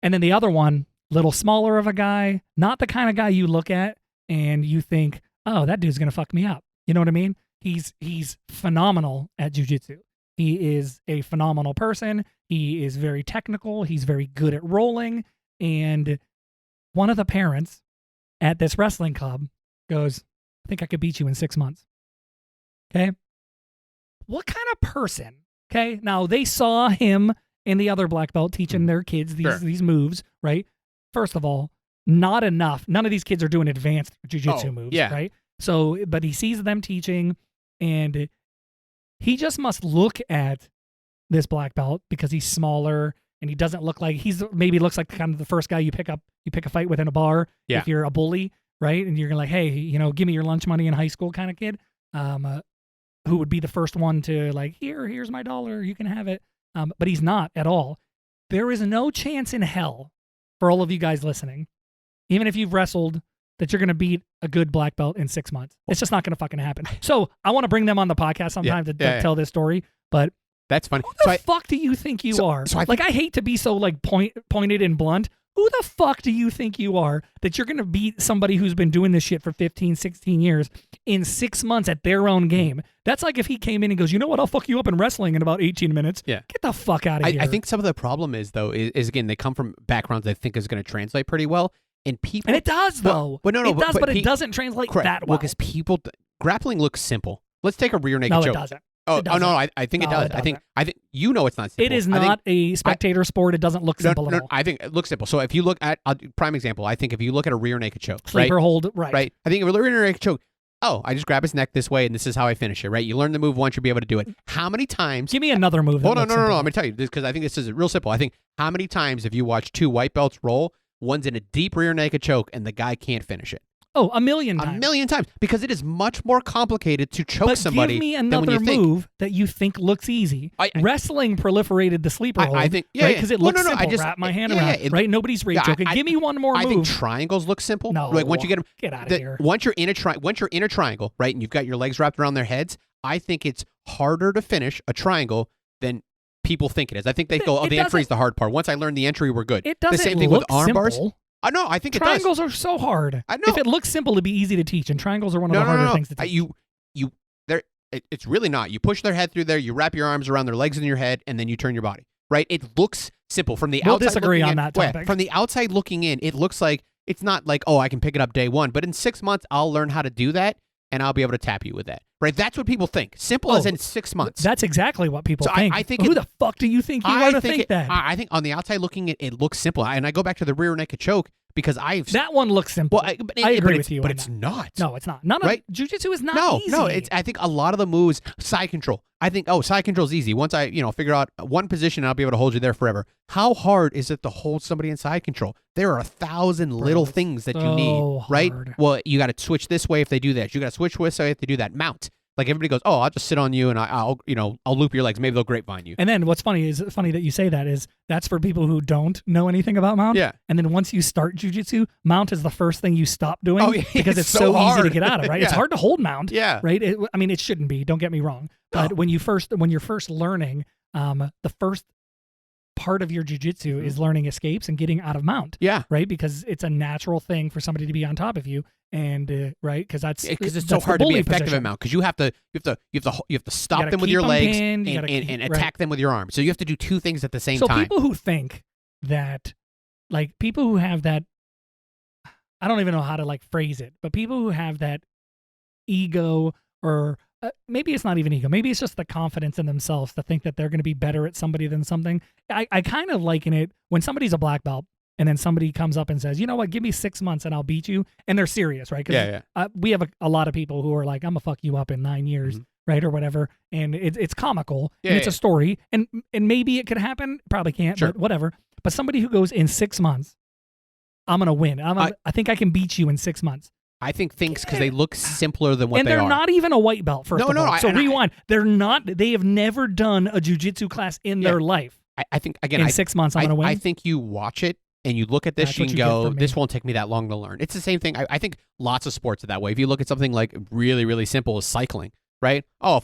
And then the other one, little smaller of a guy, not the kind of guy you look at and you think, oh, that dude's going to fuck me up. You know what I mean? He's phenomenal at jiu-jitsu. He is a phenomenal person. He is very technical. He's very good at rolling. And one of the parents at this wrestling club goes, I think I could beat you in 6 months. Okay? What kind of person? Okay? Now, they saw him and the other black belt teaching their kids these moves, right? First of all, not enough. None of these kids are doing advanced jiu-jitsu moves, right? So, but he sees them teaching, and he just must look at this black belt because he's smaller and he doesn't look like maybe looks like kind of the first guy you pick a fight with in a bar if you're a bully, right? And you're like, hey, give me your lunch money in high school kind of kid, who would be the first one to like, here's my $1, you can have it. But he's not at all. There is no chance in hell for all of you guys listening, even if you've wrestled, that you're going to beat a good black belt in 6 months. It's just not going to fucking happen. So I want to bring them on the podcast sometime to tell this story, but that's funny. Who the fuck do you think you are? I hate to be so like pointed and blunt. Who the fuck do you think you are that you're going to beat somebody who's been doing this shit for 15, 16 years in 6 months at their own game? That's like if he came in and goes, you know what, I'll fuck you up in wrestling in about 18 minutes. Yeah. Get the fuck out of here. I think some of the problem is, though, is again, they come from backgrounds they think is going to translate pretty well. And it does, though. But it doesn't translate that well. Well, because grappling looks simple. let's take a rear naked No, choke. it doesn't. Oh, It doesn't. no, I think it No, does. it I think doesn't. you know it's not simple. It is I think, not a spectator sport. It doesn't look simple at all. I think it looks simple. So if you look at prime example, I think if you look at a rear naked choke, right? Sleeper hold, right? Right. I think if a rear naked choke, oh, I just grab his neck this way and this is how I finish it, right? You learn the move once, you'll be able to do it. How many times? Give me another move. Hold on, no. I'm gonna tell you this because I think this is real simple. I think how many times have you watched two white belts roll? One's in a deep rear naked choke and the guy can't finish it. Oh, a million times. A million times because it is much more complicated to choke But somebody give me than when another you think. move that you think looks easy. Wrestling proliferated the sleeper hold. I think, yeah, right? yeah. Because it Well, looks no, simple. I just Wrap my hand yeah, around. yeah, Right? Nobody's rage yeah, joking. Give me one more I move. think triangles look simple. No, Like once you get them, get out of here. Once you're in a triangle, right, and you've got your legs wrapped around their heads, I think it's harder to finish a triangle than people think it is. I think they go, oh, the entry is the hard part. Once I learned the entry, we're good. It doesn't the same thing look with arm bars. simple. I know. I think Triangles it does. are so hard. I know. If it looks simple, it'd be easy to teach, and triangles are one of the harder things to teach. It's really not. You push their head through there, you wrap your arms around their legs and your head, and then you turn your body. Right? It looks simple from the We'll outside. disagree looking on in, that topic. From the outside looking in, it looks like it's not like, oh, I can pick it up day one, but in 6 months I'll learn how to do that, and I'll be able to tap you with that. Right? That's what people think. Simple as in 6 months. That's exactly what people So think. I think Who the fuck do you think you are to think that? I think on the outside looking, it looks simple. And I go back to the rear naked choke because that one looks simple. Well, I agree with you. But on it's that. not. No, it's not. None of Right? jiu-jitsu is not easy. No. I think a lot of the moves, side control. I think, side control is easy. Once I, figure out one position, I'll be able to hold you there forever. How hard is it to hold somebody in side control? There are 1,000 little things that you need, right? hard. Well, you got to switch this way if they do that. You got to switch this way if they do that. Mount. Like everybody goes, oh, I'll just sit on you and I'll loop your legs. Maybe they'll grapevine you. And then what's funny that you say that is that's for people who don't know anything about mount. Yeah. And then once you start jiu-jitsu, mount is the first thing you stop doing Oh, yeah, because it's it's so easy hard. to get out of, right? It's Yeah. hard to hold mount. Yeah. Right? It shouldn't be. Don't get me wrong. But when you're first learning, the first part of your jiu-jitsu is learning escapes and getting out of mount. Yeah. Right? Because it's a natural thing for somebody to be on top of you. And right, because it's so hard to be effective at mount because you have to stop them with your legs and attack them with your arms. So you have to do two things at the same time. So people who think that, like people who have that, I don't even know how to like phrase it, but people who have that ego or maybe it's not even ego, maybe it's just the confidence in themselves to think that they're going to be better at somebody than something. I kind of liken it when somebody's a black belt. And then somebody comes up and says, you know what, give me 6 months and I'll beat you. And they're serious, right? Yeah. We have a lot of people who are like, I'm going to fuck you up in 9 years, right? Or whatever. And it's comical. And it's a story. And maybe it could happen. Probably can't, Sure. but whatever. But somebody who goes in 6 months, I'm going to win. I think I can beat you in 6 months. I think things because they look simpler than what and they are. they're not even a white belt, first of all. So rewind. They're not. They have never done a jiu-jitsu class in their life. I think, again, in 6 months, I'm going to win. I think you watch it and you look at this, That's you what can you get go, from me. this won't take me that long to learn. It's the same thing. I think lots of sports are that way. If you look at something like really, really simple as cycling, right? Oh,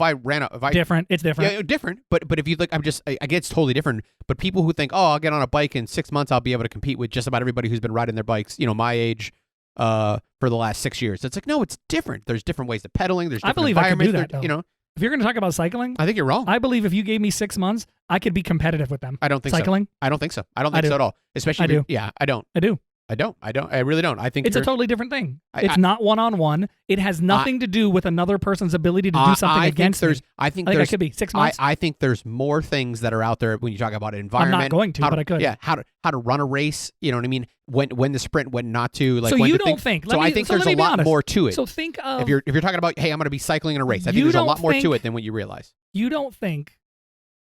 Different. It's different. Yeah, different. But if you look, I get it's totally different. But people who think, oh, I'll get on a bike in 6 months, I'll be able to compete with just about everybody who's been riding their bikes, my age, for the last 6 years. It's like, no, it's different. There's different ways of pedaling. There's different I believe I could do environments. that, though. If you're going to talk about cycling, I think you're wrong. I believe if you gave me 6 months, I could be competitive with them. I don't think cycling? so. I don't think so. I don't think I so do. at all. Especially I do. Yeah, I don't. I do. I really don't. I think It's a totally different thing. It's I- not one-on-one. It has nothing to do with another person's ability to do something against me. I think I there's could be 6 months. I think there's more things that are out there when you talk about I'm environment. not going to, how but I could. Yeah, how to run a race. You know what I mean? When the sprint, when not to. Like So when you to don't think? So I think there's a lot more to it. So think of if you're talking about, hey, I'm going to be cycling in a race, I think You there's a don't lot more to think- it than what you realize. you don't think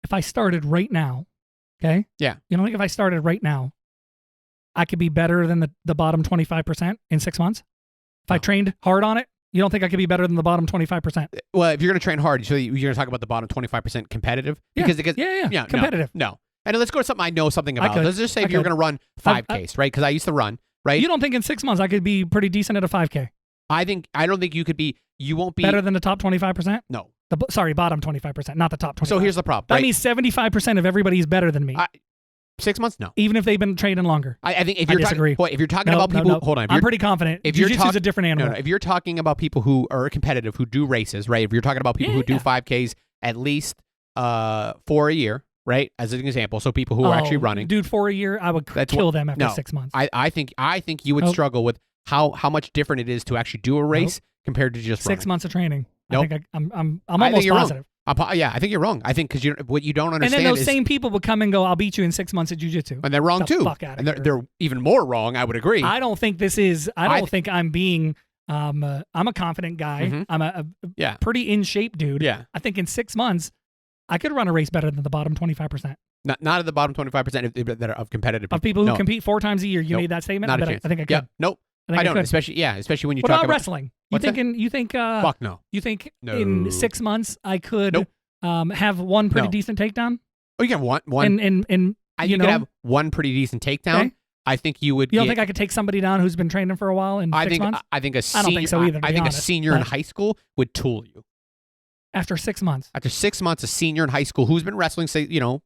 if I started right now, okay? Yeah. You don't think if I started right now, I could be better than the bottom 25% in 6 months? If I No. trained hard on it, you don't think I could be better than the bottom 25%? Well, if you're going to train hard, so you're going to talk about the bottom 25% competitive Yeah. because Yeah. Competitive. No. And let's go to something I know something I about. could. Let's just say I if you're could. going to run 5Ks, right? Because I used to run, right? You don't think in 6 months I could be pretty decent at a 5K? I don't think you could be. You won't be Better than the top 25%? No. Bottom 25%, not the top 25%. So here's the problem. That right? means 75% of everybody is better than me, 6 months. No. even if they've been training longer. I think if I you're disagree. if you're talking No, about no, people, no. hold on. If I'm you're, pretty confident. if you're Jiu-jitsu's talk- a different animal. no, if you're talking about people who are competitive, who do races, right? If you're talking about people who do Yeah. 5Ks at least for a year, right? As an example, so people who are actually running. Dude, for a year, I would kill them after 6 months. I think you would Nope. struggle with how much different it is to actually do a race compared to just 6 running. months of training. Nope. I think I'm I think almost you're wrong. positive. Yeah, I think you're wrong. I think because what you don't And understand then those is, same people would come and go, "I'll beat you in 6 months at jiu-jitsu." and they're wrong Get the too. fuck outta And here. they're even more wrong. I would agree. I don't think this is. I don't I- think I'm being. I'm a confident guy. Mhm. I'm a Yeah. pretty in shape dude. Yeah. I think in 6 months, I could run a race better than the bottom 25% Not at the bottom 25% that are of competitive of people who No. compete 4 times a year. You Nope. made that statement. Not a but chance. I think I could. Yeah. Nope. I think I don't. could. Especially when you What talk about about wrestling? You What's that? thinking? You think? Fuck no. You think No. in 6 months I could Nope. have one pretty No. decent takedown? Oh, you can have one. And I you think know, you could have one pretty decent takedown. Okay. I think you would. you don't get, think I could take somebody down who's been training for a while in 6 months? I think a I senior. don't think so either, to I be think honest, a senior in but- high school would tool you. After 6 months, After 6 months, a senior in high school who's been wrestling, say their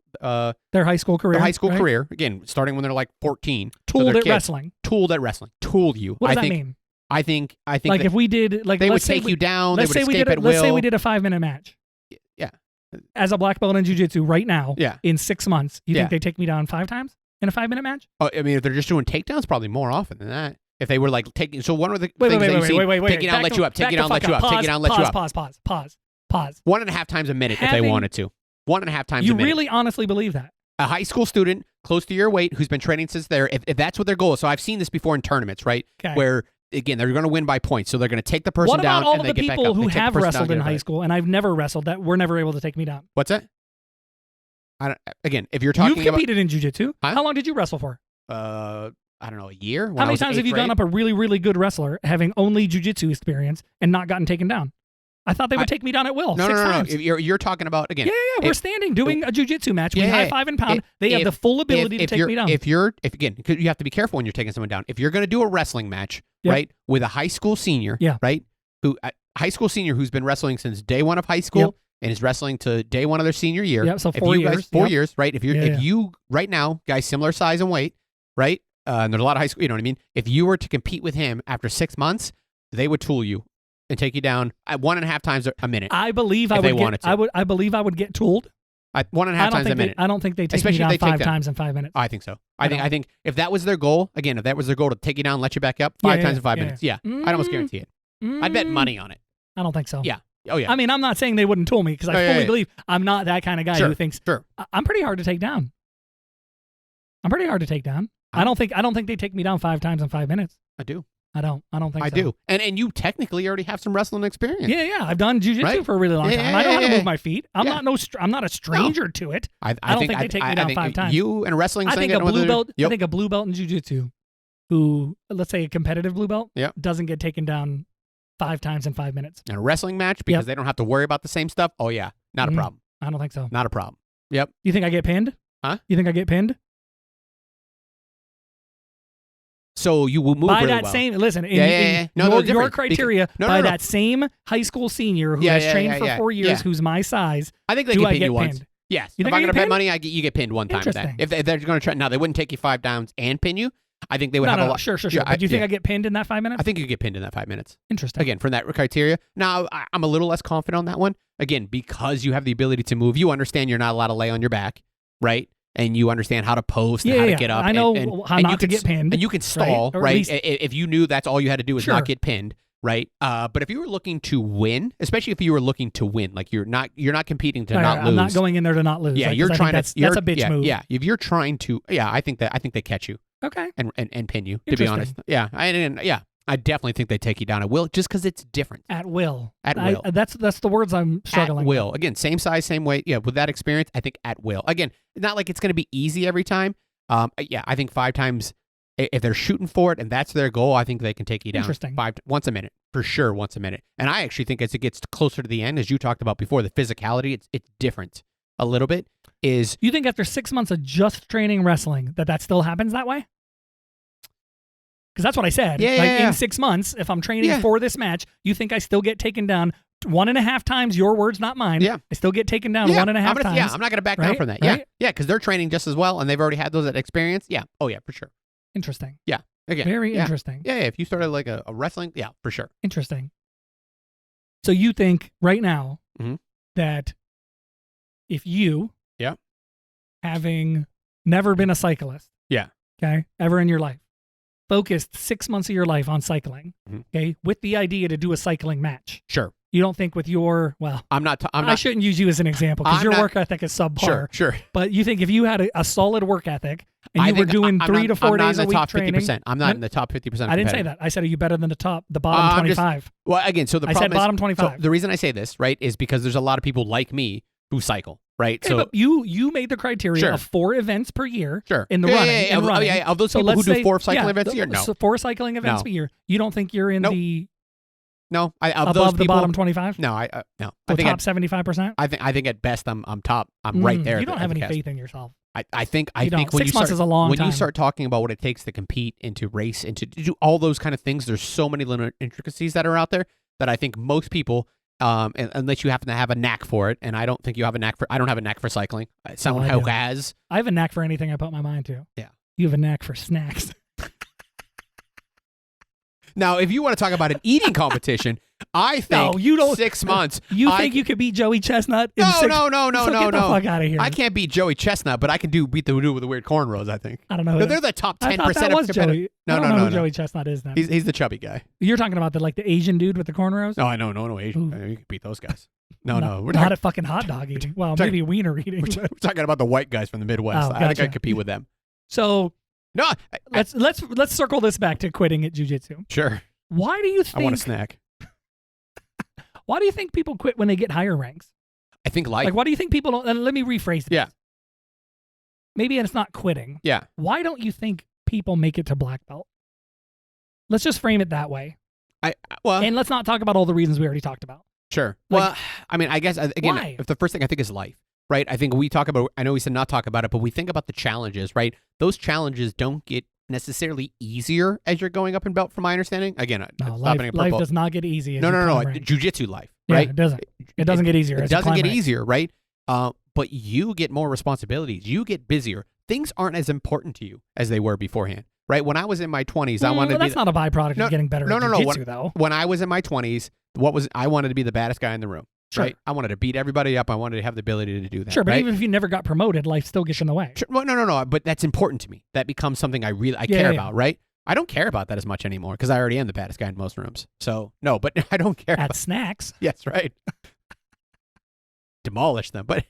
high school career. their high school right? career again, starting when they're like 14. so Tooled they're at kids. wrestling. Tooled at wrestling. Tooled you. What does I think, that mean? I think. Like that if we did, like they would let's say take we- you down. They Let's would say we escape did. at Let's say will. we did a 5-minute match. Yeah. As a black belt in jiu-jitsu right now, Yeah. in 6 months, you Yeah. think they take me down 5 times in a 5-minute match? Oh, I mean, if they're just doing takedowns, probably more often than that. If they were like taking, so one of the Wait, things that you see, wait. take you down, Back let you up, take back you the down, let fuck you up, take Pause, you down, let you up. Pause. 1.5 times a minute if they Having- wanted to. 1.5 times You a minute. really honestly believe that? A high school student close to your weight who's been training since there, if that's what their goal is. So I've seen this before in tournaments, right? Okay. Where again they're going to win by points, so they're going to take the person What down about all and of they the get back people up. They who take the have person down, wrestled get in it high back. school and I've never wrestled that were never able to take me down? What's that? Again, if you're talking You've competed in jiu-jitsu. Huh? How long did you wrestle for? about, I don't know, a year. When How I many was in times have you 8th gone grade? up a really, really good wrestler having only jiu-jitsu experience and not gotten taken down? I thought they would take me down at will. No, 6 no. times. You're talking about again. Yeah, we're if- standing doing a jiu-jitsu match. We Yeah, high five and pound. They have if- the full ability if to take you're, me down. If again, 'cause you have to be careful when you're taking someone down. If you're going to do a wrestling match, Yep. right, with a high school senior, Yeah. right, high school senior who's been wrestling since day one of high school Yep. and is wrestling to day one of their senior year. Yep, so if 4 you guys, years. 4 Yep. years, right? If you're, Yeah, if yeah. you right now, guys, similar size and weight, right, and there's a lot of high school. You know what I mean? If you were to compete with him after 6 months, they would tool you and take you down at 1.5 times a minute. I believe I if they would wanted get. to. I believe I would get tooled. 1.5 times a minute. I don't think they take Especially me if down they take 5 them. times in 5 minutes. I think so. I I think if that was their goal, again, if that was their goal to take you down, let you back up 5 times in 5 minutes, yeah, I'd almost guarantee it. I'd bet money on it. I don't think so. Yeah. Oh yeah. I mean, I'm not saying they wouldn't tool me because I Oh, yeah, fully yeah. believe I'm not that kind of guy Sure, who thinks sure. I'm pretty hard to take down. I'm pretty hard to take down. I don't think they take me down 5 times in 5 minutes. I do. I don't think I so. do. And you technically already have some wrestling experience. Yeah. I've done jiu-jitsu Right? for a really long Yeah, time. I know how to yeah. move my feet. I'm Yeah. not a stranger to it. I don't think they take me down 5 times. You and wrestling. I think a getting with blue it- belt. Yep. I think a blue belt in jiu-jitsu, who let's say a competitive blue belt, Yep. doesn't get taken down 5 times in 5 minutes. in a wrestling match because Yep. they don't have to worry about the same stuff. Oh yeah, not Mhm. a problem. I don't think so. Not a problem. Yep. You think I get pinned? Huh? You think I get pinned? So you will move By really that well. same, listen, in, Yeah, yeah, yeah. in No, your, they're your different. criteria, No, by no. that same high school senior who Yeah, has yeah, trained yeah, for yeah. 4 years, Yeah. who's my size, I think they do can I pin get you once. pinned? Yes. You If think I'm I going to get bet pinned? money, you get pinned one time. Then. Interesting. If they're going to try, now they wouldn't take you 5 downs and pin you. I think they would No, have no, a no, lot. sure. Yeah, But do you think yeah. I get pinned in that 5 minutes? I think you get pinned in that 5 minutes. Interesting. Again, from that criteria. Now, I'm a little less confident on that one. Again, because you have the ability to move, you understand you're not allowed to lay on your back, right? And you understand how to post and how to get up. I know how and not you to can get pinned. And you can stall, Or at right? least- If you knew that's all you had to do is Sure. not get pinned, right? But if you were looking to win, especially if you were looking to win, like you're not competing to All not right, lose. I'm not going in there to not lose. Yeah, Like, you're 'cause I trying think to. that's a bitch yeah, move. Yeah, if you're trying to, I think they catch you Okay. and pin you. To be Interesting. honest, I definitely think they take you down at will, just because it's different. At will. At will. That's the words I'm struggling At will. Again, same size, same weight. Yeah, with that experience, I think at will. Again, not like it's going to be easy every time. I think 5 times, if they're shooting for it and that's their goal, I think they can take you down Interesting. once a minute, for sure, once a minute. And I actually think as it gets closer to the end, as you talked about before, the physicality, it's different a little bit. Is You think after 6 months of just training wrestling that still happens that way? Because that's what I said. Yeah, like yeah. in 6 months, if I'm training Yeah. for this match, you think I still get taken down 1.5 times? Your words, not mine. Yeah. I still get taken down yeah, 1.5 times. Yeah, I'm not going to back down Right? from that. Right? Yeah, because they're training just as well, and they've already had that experience. Yeah. Oh yeah, for sure. Interesting. Again, Very yeah. interesting. Yeah, if you started like a wrestling, yeah, for sure. Interesting. So you think right now Mhm. that if you, Yeah. having never been a cyclist, Yeah. okay, ever in your life, focused 6 months of your life on cycling, Mhm. okay, with the idea to do a cycling match, Sure. You don't think with your, well, I'm not. I shouldn't use you as an example because I'm your not- work ethic is subpar. Sure. But you think if you had a solid work ethic and you were doing 3 to 4 days a week training. I'm not in the top 50%. I didn't say that. I said, are you better than the bottom 25? Well, again, so the I problem said bottom is, 25. So the reason I say this, right, is because there's a lot of people like me who cycle, right? Okay, but you made the criteria of 4 events per year in the running. Of those people who do 4 cycling events a year, no. 4 cycling events a year. You don't think you're in the no, above those the people, bottom 25? No, no. I think top 75%. I think at best I'm top. I'm right there. You don't have any faith in yourself. I think when 6 you months start is a long when time. you start talking about what it takes to compete and to race and to do all those kind of things, there's so many little intricacies that are out there that I think most people, unless you happen to have a knack for it, and I don't think you have a knack for. I don't have a knack for cycling. Someone who has. I have a knack for anything I put my mind to. Yeah. You have a knack for snacks. Now, if you want to talk about an eating competition, I think you don't, 6 months. You think you could beat Joey Chestnut? No. Get the fuck out of here. I can't beat Joey Chestnut, but I can beat the dude with the weird cornrows. I think. I don't know. No, they're the top 10% that was of Joey. No, I don't know who Joey Chestnut is then. He's the chubby guy. You're talking about the Asian dude with the cornrows? No, I know, no Asian. You can beat those guys. No, we're not at fucking hot dog eating. Well, maybe wiener eating. We're talking about the white guys from the Midwest. I think I compete with them. So no, let's circle this back to quitting at jiu-jitsu. Sure. Why do you think? I want a snack. Why do you think people quit when they get higher ranks? I think life. Like, why do you think people don't? And let me rephrase it. Yeah. Maybe it's not quitting. Yeah. Why don't you think people make it to black belt? Let's just frame it that way. And let's not talk about all the reasons we already talked about. Sure. Well, I mean, I guess again, why? if the first thing I think is life, right? I think we talk about. I know we said not talk about it, but we think about the challenges, right? Those challenges don't get necessarily easier as you're going up in belt, from my understanding. Again, life does not get easy. No. Jiu-jitsu life, right? Yeah, it doesn't. It doesn't get easier. It doesn't get easier, right? But you get more responsibilities. You get busier. Things aren't as important to you as they were beforehand, right? When I was in my 20s, I wanted to be. That's not a byproduct of getting better at jiu-jitsu, though. When I was in my 20s, I wanted to be the baddest guy in the room. Sure. Right? I wanted to beat everybody up. I wanted to have the ability to do that. Sure, but right? even if you never got promoted, life still gets in the way. Sure. Well, no. But that's important to me. That becomes something I care about, right? I don't care about that as much anymore because I already am the baddest guy in most rooms. So, no, but I don't care. At snacks. Yes, right. Demolish them. But,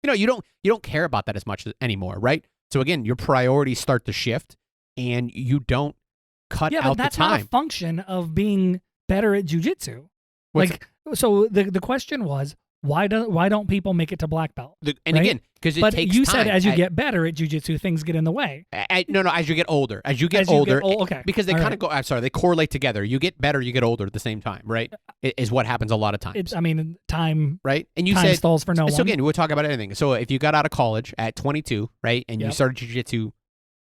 you don't care about that as much anymore, right? So, again, your priorities start to shift and you don't cut out the time. Yeah, but that's not a function of being better at jiu-jitsu. So the question was, why don't people make it to black belt? Again, because it takes time. But you said as you get better at jiu-jitsu, things get in the way. No, as you get older. Okay. Because they kind of go, I'm sorry, they correlate together. You get better, you get older at the same time, right? Is what happens a lot of times. Time. Right? And you time said, stalls for no one. So again, we'll talk about anything. So if you got out of college at 22, right, and you started jiu-jitsu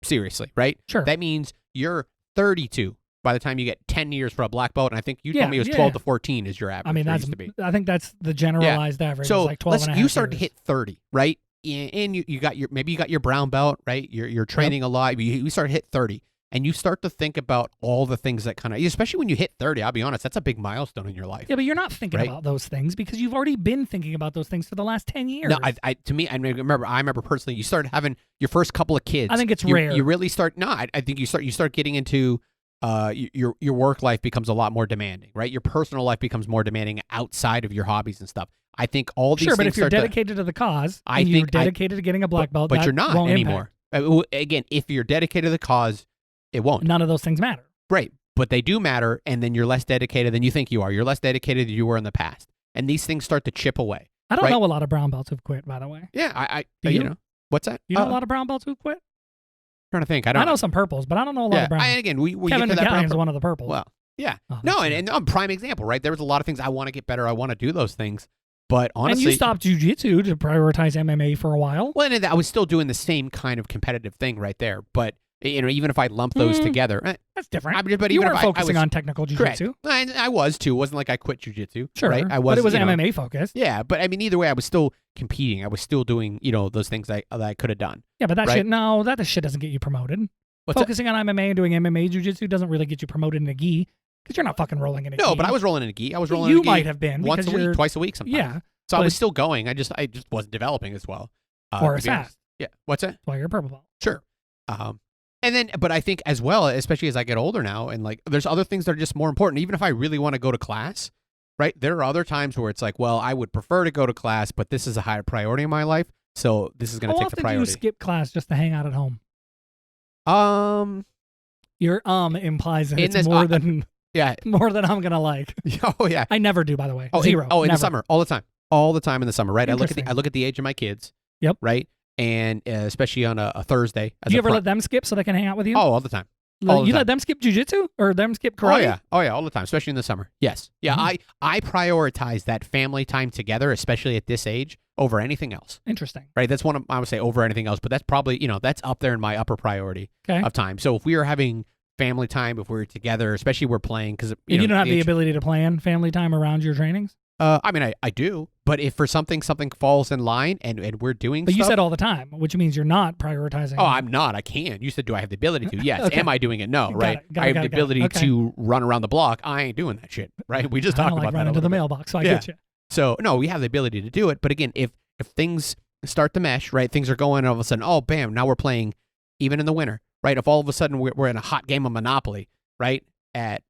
seriously, right? Sure. That means you're 32 by the time you get 10 years for a black belt, and I think you told me it was 12 to 14 is your average. I think that's the generalized average. So like 12 and a half you start years. to hit 30, right? And you got your brown belt, right? You're training a lot. You start to hit 30, and you start to think about all the things that kind of, especially when you hit 30. I'll be honest, that's a big milestone in your life. Yeah, but you're not thinking about those things because you've already been thinking about those things for the last 10 years. No, I remember personally, you started having your first couple of kids. I think it's rare. You really start. No, I think you start getting into. Your work life becomes a lot more demanding, right? Your personal life becomes more demanding outside of your hobbies and stuff. I think all these things. Sure, but if you're dedicated to the cause, you're dedicated to getting a black belt, but you're not anymore. Again, if you're dedicated to the cause, it won't. None of those things matter. Right, but they do matter, and then you're less dedicated than you think you are. You're less dedicated than you were in the past, and these things start to chip away. I don't know a lot of brown belts who've quit, by the way. Yeah, you know what's that? You know a lot of brown belts who quit. Trying to think. I know some purples, but I don't know a lot of brown. And again, we Kevin get to that McCallion's one of the purples. Well, yeah. And prime example, right? There was a lot of things I want to get better. I want to do those things. But honestly, and you stopped jiu-jitsu to prioritize MMA for a while. Well, and I was still doing the same kind of competitive thing right there. But even if I lump those together, that's different. But you even weren't focusing on technical jiu-jitsu. I was too. It wasn't like I quit jiu-jitsu. Sure, right? But it was MMA focused. Yeah, but I mean, either way, I was still competing. I was still doing those things that I could have done. Yeah, but that shit doesn't get you promoted. Focusing on MMA and doing MMA jiu-jitsu doesn't really get you promoted in a gi because you're not fucking rolling in a gi. No, but I was rolling in a gi. I was rolling in a gi. You might have been. Once a week, twice a week sometimes. Yeah. So I was still going. I just wasn't developing as well. Or as fast. Yeah. What's that? That's why you're a purple belt. Sure. And then, but I think as well, especially as I get older now, and like there's other things that are just more important. Even if I really want to go to class, right? There are other times where it's like, well, I would prefer to go to class, but this is a higher priority in my life, so this is going to How take the often do you priority. skip class just to hang out at home? Um, Your implies that In it's this- more than yeah. more than I'm gonna like. Oh yeah. I never do, by the way. Oh, Zero. in Never. the summer, all the time in the summer, right? I Interesting. look at the age of my kids. Yep. Right, and especially on a Thursday. Do you ever let them skip so they can hang out with you? Oh, all the time. all the You time. let them skip jujitsu or them skip karate? Oh yeah, all the time, especially in the summer. Yes, yeah. Mhm. I prioritize that family time together, especially at this age, over anything else. Interesting. Right, that's one of, I would say over anything else, but that's probably that's up there in my upper priority Okay. of time. So if we are having family time, if we're together, especially we're playing, because You don't have the age- ability to plan family time around your trainings? I mean, I do, but if for something falls in line and we're doing, But you stuff, said all the time, which means you're not prioritizing. oh, I'm not. I can. You said, do I have the ability to? Yes. Okay. Am I doing it? No. Got Right. it, got I it, have got the it, got it. ability Okay. to run around the block. I ain't doing that shit. Right. We just I talked don't about like that. running a to the little bit. mailbox, so I Yeah. get you. So no, we have the ability to do it. But again, if things start to mesh, right, things are going, and all of a sudden, oh, bam, now we're playing, even in the winter, right? If all of a sudden we're in a hot game of Monopoly, right, at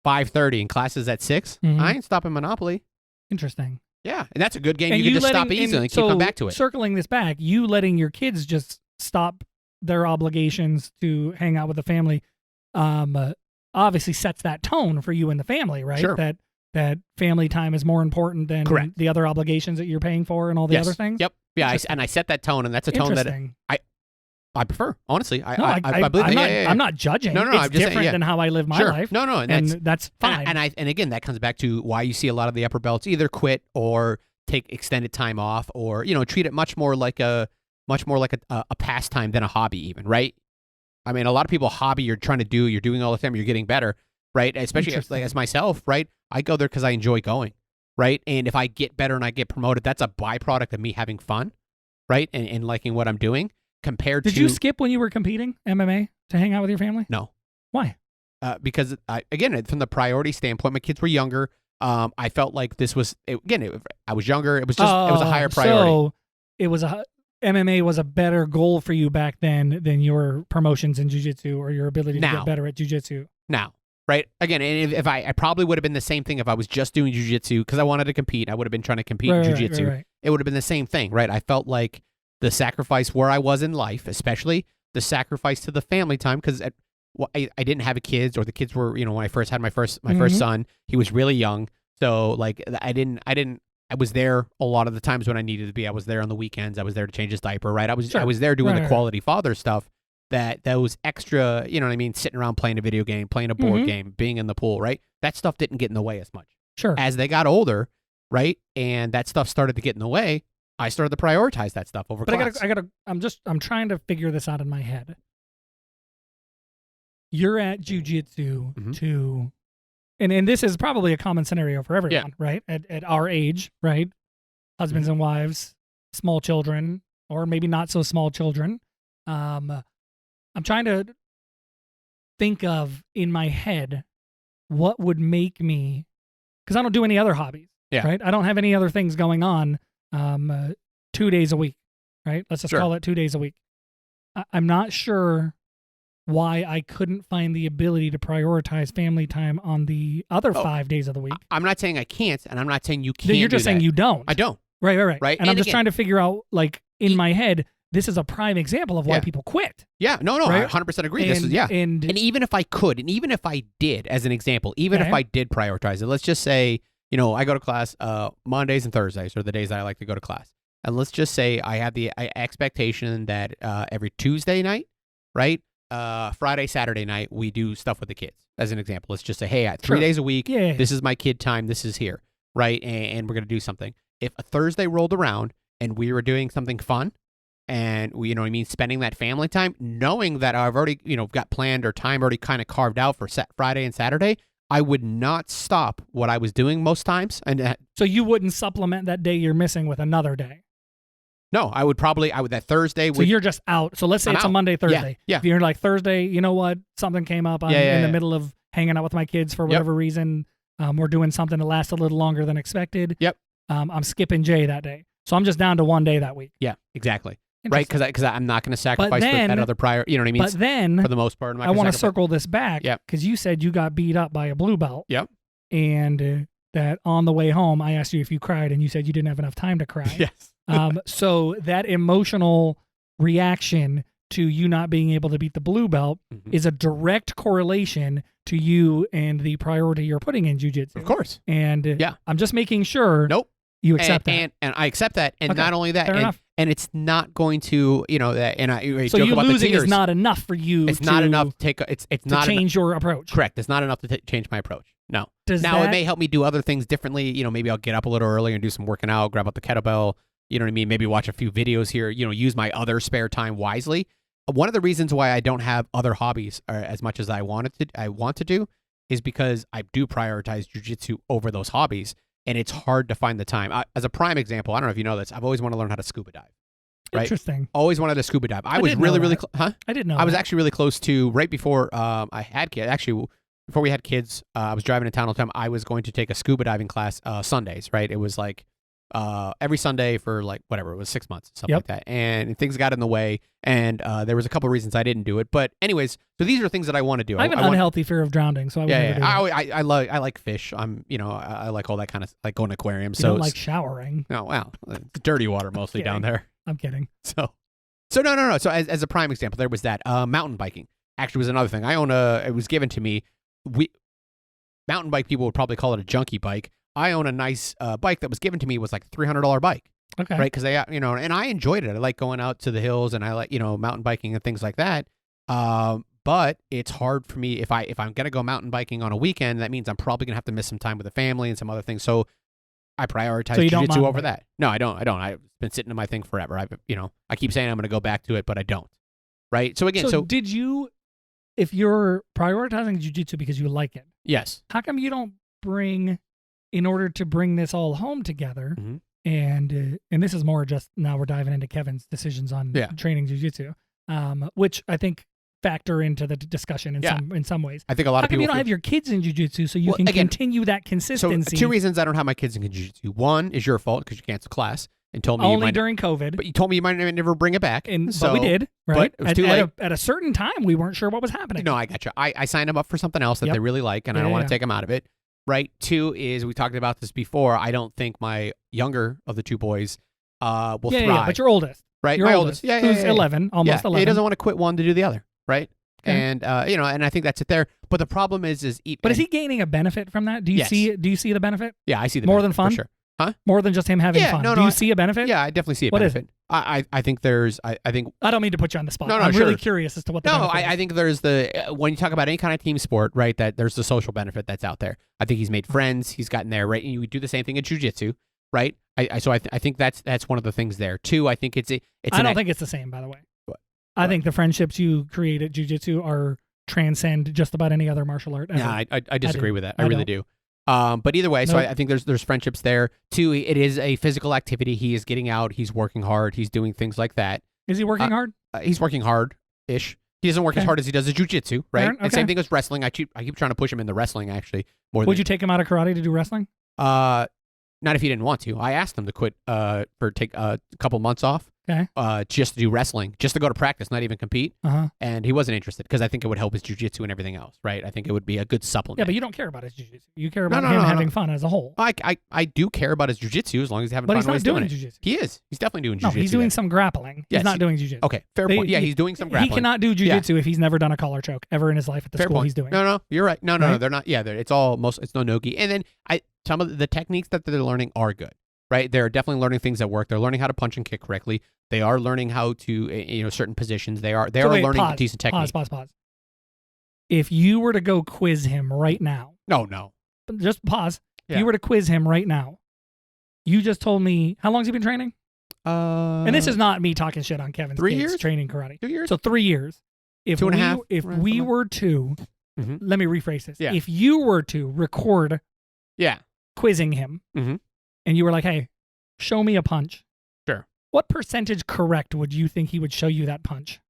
5:30 and class is at 6, Mhm. I ain't stopping Monopoly. Interesting. Yeah, and that's a good game. And you can just stop letting- easily and keep so coming back to it. Circling this back, you letting your kids just stop their obligations to hang out with the family, obviously sets that tone for you and the family, right? Sure. That family time is more important than Correct. the other obligations that you're paying for and all the Yes. other things. Yep. Yeah, Interesting. and I set that tone, and that's a tone that Interesting. I prefer. Honestly, No, I believe I'm it. not. Yeah. I'm not judging. No, no, it's I'm just saying, different yeah. than how I live my Sure. life, No, and and that's fine. and again, that comes back to why you see a lot of the upper belts either quit or take extended time off, or treat it much more like a pastime than a hobby, even, right? I mean, a lot of people hobby you're doing all the time, you're getting better, right? Especially as myself, right? I go there because I enjoy going, right? And if I get better and I get promoted, that's a byproduct of me having fun, right? And liking what I'm doing. Compared Did to you skip when you were competing MMA to hang out with your family? No. Why? Because again, from the priority standpoint, my kids were younger. I felt like this was I was younger. It was just it was a higher priority. So it was MMA was a better goal for you back then than your promotions in jiu-jitsu or your ability to Now. get better at jiu-jitsu. Now, right? Again, and if I probably would have been the same thing if I was just doing jiu-jitsu because I wanted to compete. I would have been trying to compete in jiu-jitsu. Right. It would have been the same thing, right? I felt like the sacrifice where I was in life, especially the sacrifice to the family time, because I didn't have kids, or the kids were, when I first had my first Mhm. son, he was really young. So like I was there a lot of the times when I needed to be. I was there on the weekends. I was there to change his diaper, right? I was there doing the Right. quality father stuff. Those extra, you know what I mean, sitting around playing a video game, playing a board Mhm. game, being in the pool, right? That stuff didn't get in the way as much. Sure. As they got older, right, and that stuff started to get in the way, I started to prioritize that stuff over But class. I'm trying to figure this out in my head. You're at jiu-jitsu Mhm. to, and this is probably a common scenario for everyone, right? At our age, right? Husbands and wives, small children, or maybe not so small children. I'm trying to think of in my head what would make me, because I don't do any other hobbies, Yeah. right? I don't have any other things going on 2 days a week, right? Let's just Sure. call it 2 days a week. I'm not sure why I couldn't find the ability to prioritize family time on the other 5 days of the week. I'm not saying I can't, and I'm not saying you can't. You're just do saying that. you don't. I don't. Right. Right. And I'm And just again- trying to figure out, like, in my head, this is a prime example of why Yeah. people quit. Yeah. No. I Right? 100% agree. This is And And even if I could, and even if I did, as an example, even if Okay. I did prioritize it, let's just say, I go to class Mondays and Thursdays are the days that I like to go to class. And let's just say I have the expectation that every Tuesday night, right? Friday, Saturday night, we do stuff with the kids. As an example, let's just say, hey, at 3 Sure. days a week, Yeah. this is my kid time. This is here, right? And we're going to do something. If a Thursday rolled around and we were doing something fun, and we, spending that family time, knowing that I've already, got planned or time already kind of carved out for Friday and Saturday, I would not stop what I was doing most times. And So you wouldn't supplement that day you're missing with another day. no, I would that Thursday So would, you're just out. So let's say I'm it's a out. Monday, Thursday. Yeah. If you're like Thursday, you know what? Something came up. I'm in the middle of hanging out with my kids for whatever reason. We're doing something that lasts a little longer than expected. Yep. I'm skipping Jay that day. So I'm just down to one day that week. yeah, exactly. Right. Interesting. Because I'm not going to sacrifice then- that other prior, you know what I mean? But then For the most part, I'm not I gonna want to sacrifice- circle this back Yep. because you said you got beat up by a blue belt. Yep. And that on the way home, I asked you if you cried, and you said you didn't have enough time to cry. Yes. So that emotional reaction to you not being able to beat the blue belt is a direct correlation to you and the priority you're putting in jiu-jitsu. Of course. And Yeah. I'm just making sure Nope. you accept that. And I accept that. And Okay, not only that, fair enough. and it's not going to, that, and I So joke you about losing the tears. is not enough for you. It's not enough to take. It's to not change your approach. correct. It's not enough to change my approach. No. Does Now that, it may help me do other things differently. Maybe I'll get up a little earlier and do some working out, grab out the kettlebell. You know what I mean? Maybe watch a few videos here. Use my other spare time wisely. One of the reasons why I don't have other hobbies as much as I want to do is because I do prioritize jiu-jitsu over those hobbies, and it's hard to find the time. As a prime example, I don't know if you know this, I've always wanted to learn how to scuba dive. Right? Interesting. Always wanted to scuba dive. I was didn't know really, really, that. huh? I didn't know. I was that. actually really close to right before I had kids. Actually, before we had kids, I was driving in town all the time. I was going to take a scuba diving class Sundays. Right? It was like every Sunday for like whatever it was 6 months, something like that. And things got in the way, and there was a couple of reasons I didn't do it. But anyways, so these are things that I want to do. I have an unhealthy fear of drowning, so I would never do that. I like fish. I like all that kind of like going to aquariums. You So don't like showering. no, well, it's dirty water mostly down there. I'm kidding. So no. So as a prime example, there was that mountain biking. Actually, was another thing. It was given to me. Mountain bike people would probably call it a junkie bike. I own a nice bike that was given to me. Was like $300 bike, Okay. right? Because they, and I enjoyed it. I like going out to the hills, and I like mountain biking and things like that. But it's hard for me if I'm gonna go mountain biking on a weekend. That means I'm probably gonna have to miss some time with the family and some other things. So I prioritize So you don't jiu-jitsu mountain over bike? that. No, I don't. I've been sitting in my thing forever. I keep saying I'm gonna go back to it, but I don't. Right. So again, So did you, if you're prioritizing jiu-jitsu because you like it, yes. how come you don't in order to bring this all home together, Mhm. and this is more just now we're diving into Kevin's decisions on Yeah. training jiu-jitsu, which I think factor into the discussion in some ways. I think a lot How of come people you don't feel- have your kids in jiu-jitsu so you Well, can again, continue that So consistency? 2 reasons I don't have my kids in jiu-jitsu. One is your fault because you canceled class and told me you Only might, during COVID. but you told me you might never bring it back. But we did, right? it was too late. At a certain time, we weren't sure what was happening. No, I got you. I signed them up for something else that Yep. they really like, and I Yeah, don't want yeah. to take them out of it. Right. 2 is, we talked about this before. I don't think my younger of the 2 boys will thrive. Yeah, but your oldest. right. Your My oldest. Yeah. Who's 11, almost Yeah, 11. He doesn't want to quit one to do the other. Right. Okay. And and I think that's it there. But the problem is But is he gaining a benefit from that? Do you Yes. see the benefit? Yeah, I see the more benefit, than fun? for sure. More than just him having Yeah, fun. no, Do no, you I- see a benefit? Yeah, I definitely see a What is benefit. I think there's I think I don't mean to put you on the spot. No, I'm really sure. curious as to what the no, benefit is. I think there's when you talk about any kind of team sport, right? That there's the social benefit that's out there. I think he's made friends. He's gotten there, right? And you do the same thing in jiu-jitsu, right? I think that's one of the things there. 2, I think it's I don't think it's the same, by the way. What? I think the friendships you create at jiu-jitsu transcend just about any other martial art ever. Yeah, I disagree with that. I I really do. But either way, so Nope. I think there's friendships there. 2, it is a physical activity. He is getting out. He's working hard. He's doing things like that. Is he working hard? He's working hard-ish. He doesn't work as Okay. hard as he does at jiu-jitsu, right? Fair, And okay. same thing as wrestling. I keep trying to push him in the wrestling, actually. More Would than you take him out of karate to do wrestling? Not if he didn't want to. I asked him to quit take a couple months off. Okay. Just to do wrestling, just to go to practice, not even compete. Uh-huh. And he wasn't interested because I think it would help his jiu-jitsu and everything else, right? I think it would be a good supplement. Yeah, but you don't care about his jiu-jitsu. You care about no, him no, having no. fun as a whole. I do care about his jiu-jitsu as long as he's having But fun he's while not he's doing doing it. jiu-jitsu. He is. He's definitely doing No, jiu-jitsu. he's doing there. some grappling. Yes, He's not doing jiu-jitsu. Okay, fair They- point. Yeah, he's doing some grappling. He cannot do jiu-jitsu if he's never done a collar choke ever in his life at the Fair school point. he's doing. No, you're right. No, Right? they're not. Yeah, it's no no-gi. And then some of the techniques that they're learning are good, right? They're definitely learning things that work. They're learning how to punch and kick correctly. They are learning how to, certain positions. They are So wait, learning pause, decent technique. Pause. If you were to go quiz him right now, No. just pause. If Yeah. you were to quiz him right now, you just told me, how long's he been training? And this is not me talking shit on Kevin's 3 kids years? training karate. 2 years. So 3 years. If 2.5, If around we something. were to, Mhm. let me rephrase this. Yeah. If you were to record Yeah. quizzing him, Mhm. and you were like, hey, show me a punch. Sure. What percentage correct would you think he would show you that punch?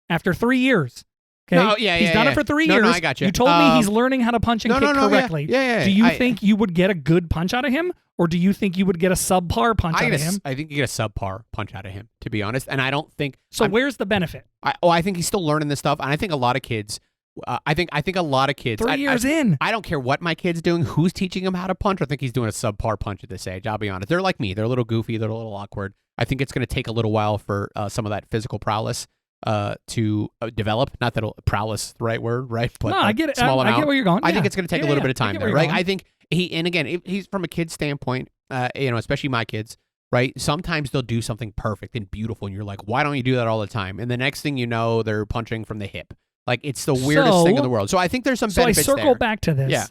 After 3 years. Okay. No, yeah, He's yeah, done yeah. it for 3 No, years. no, I got you. You told me he's learning how to punch and kick No, correctly. Yeah. Do you think you would get a good punch out of him, or do you think you would get a subpar punch out of him? I think you get a subpar punch out of him, to be honest. And I don't think. So where's the benefit? I think he's still learning this stuff, and I think a lot of kids I think a lot of kids. 3 years in. I don't care what my kid's doing, who's teaching him how to punch. I think he's doing a subpar punch at this age. I'll be honest. They're like me. They're a little goofy. They're a little awkward. I think it's going to take a little while for some of that physical prowess to develop. Not that prowess is the right word, right? But No, I get it. Small I amount. get where you're going. I think Yeah. it's going to take Yeah, a little yeah. bit of I time get there, where right? you're going. I think and again, he's from a kid's standpoint, especially my kids, right? Sometimes they'll do something perfect and beautiful, and you're like, why don't you do that all the time? And the next thing you know, they're punching from the hip. Like, it's the weirdest thing in the world. So I think there's some So I benefits circle there. back to this. Yeah.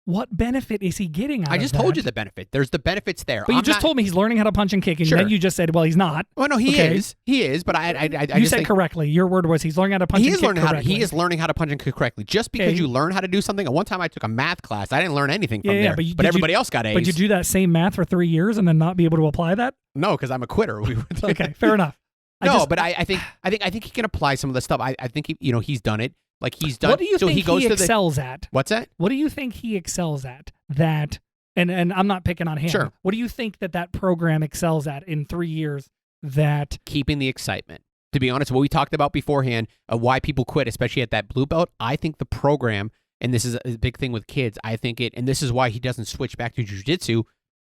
What benefit is he getting out I of just that? told you the benefit. There's the benefits there. But you just told me he's learning how to punch and kick, and Sure. then you just said, well, he's not. Well, no, he Okay. is. He is, but I You just said think correctly. Your word was he's learning how to punch he and is kick learning how to, correctly. he is learning how to punch and kick correctly. Just because Okay. you learn how to do something. At one time, I took a math class. I didn't learn anything from Yeah, there. but did everybody else got A's. But you do that same math for 3 years and then not be able to apply that? No, because I'm a quitter. Okay, fair enough. But I think he can apply some of the stuff. I think he's done it. Like, he's done. What do you so think he goes to excels at? What's that? What do you think he excels at? That, and I'm not picking on him. Sure. What do you think that program excels at in 3 years? That Keeping the excitement. To be honest, what we talked about beforehand, why people quit, especially at that blue belt, I think the program, and this is a big thing with kids, I think and this is why he doesn't switch back to jiu-jitsu,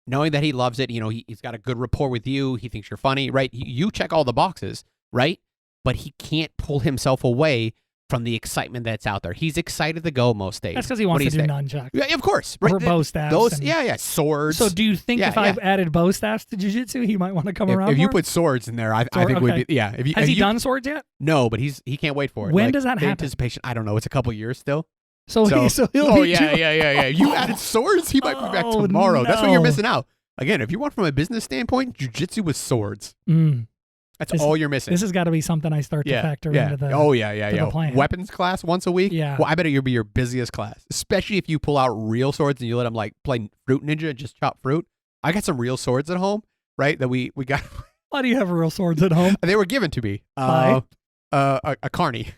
knowing that he loves it, he's got a good rapport with you, he thinks you're funny, right? You check all the boxes, right? But he can't pull himself away from the excitement that's out there. He's excited to go most days. that's because he wants when to do he's there. nunchucks Yeah, of course. Right? or bow staffs. Those, and- swords. So do you think Yeah, if I've added bow staffs to jiu-jitsu, he might want to come around if you more? put swords in there, I Sword, think okay. we'd be, yeah. If you, Has if he you, done swords yet? No, but he can't wait for it. When Like, does that the happen? Anticipation. I don't know. It's a couple years still. So he'll oh be yeah, doing- yeah. You added swords. He might be back Oh, tomorrow. That's what you're no. missing out. Again, if you want from a business standpoint, jiu-jitsu with swords. That's This- all you're missing. This has got to be something I start to factor into the. yeah. plan. Weapons class once a week. Yeah. Well, I bet it'll be your busiest class, especially if you pull out real swords and you let them like play Fruit Ninja and just chop fruit. I got some real swords at home, right? That we got. Why do you have real swords at home? They were given to me. By? A carny.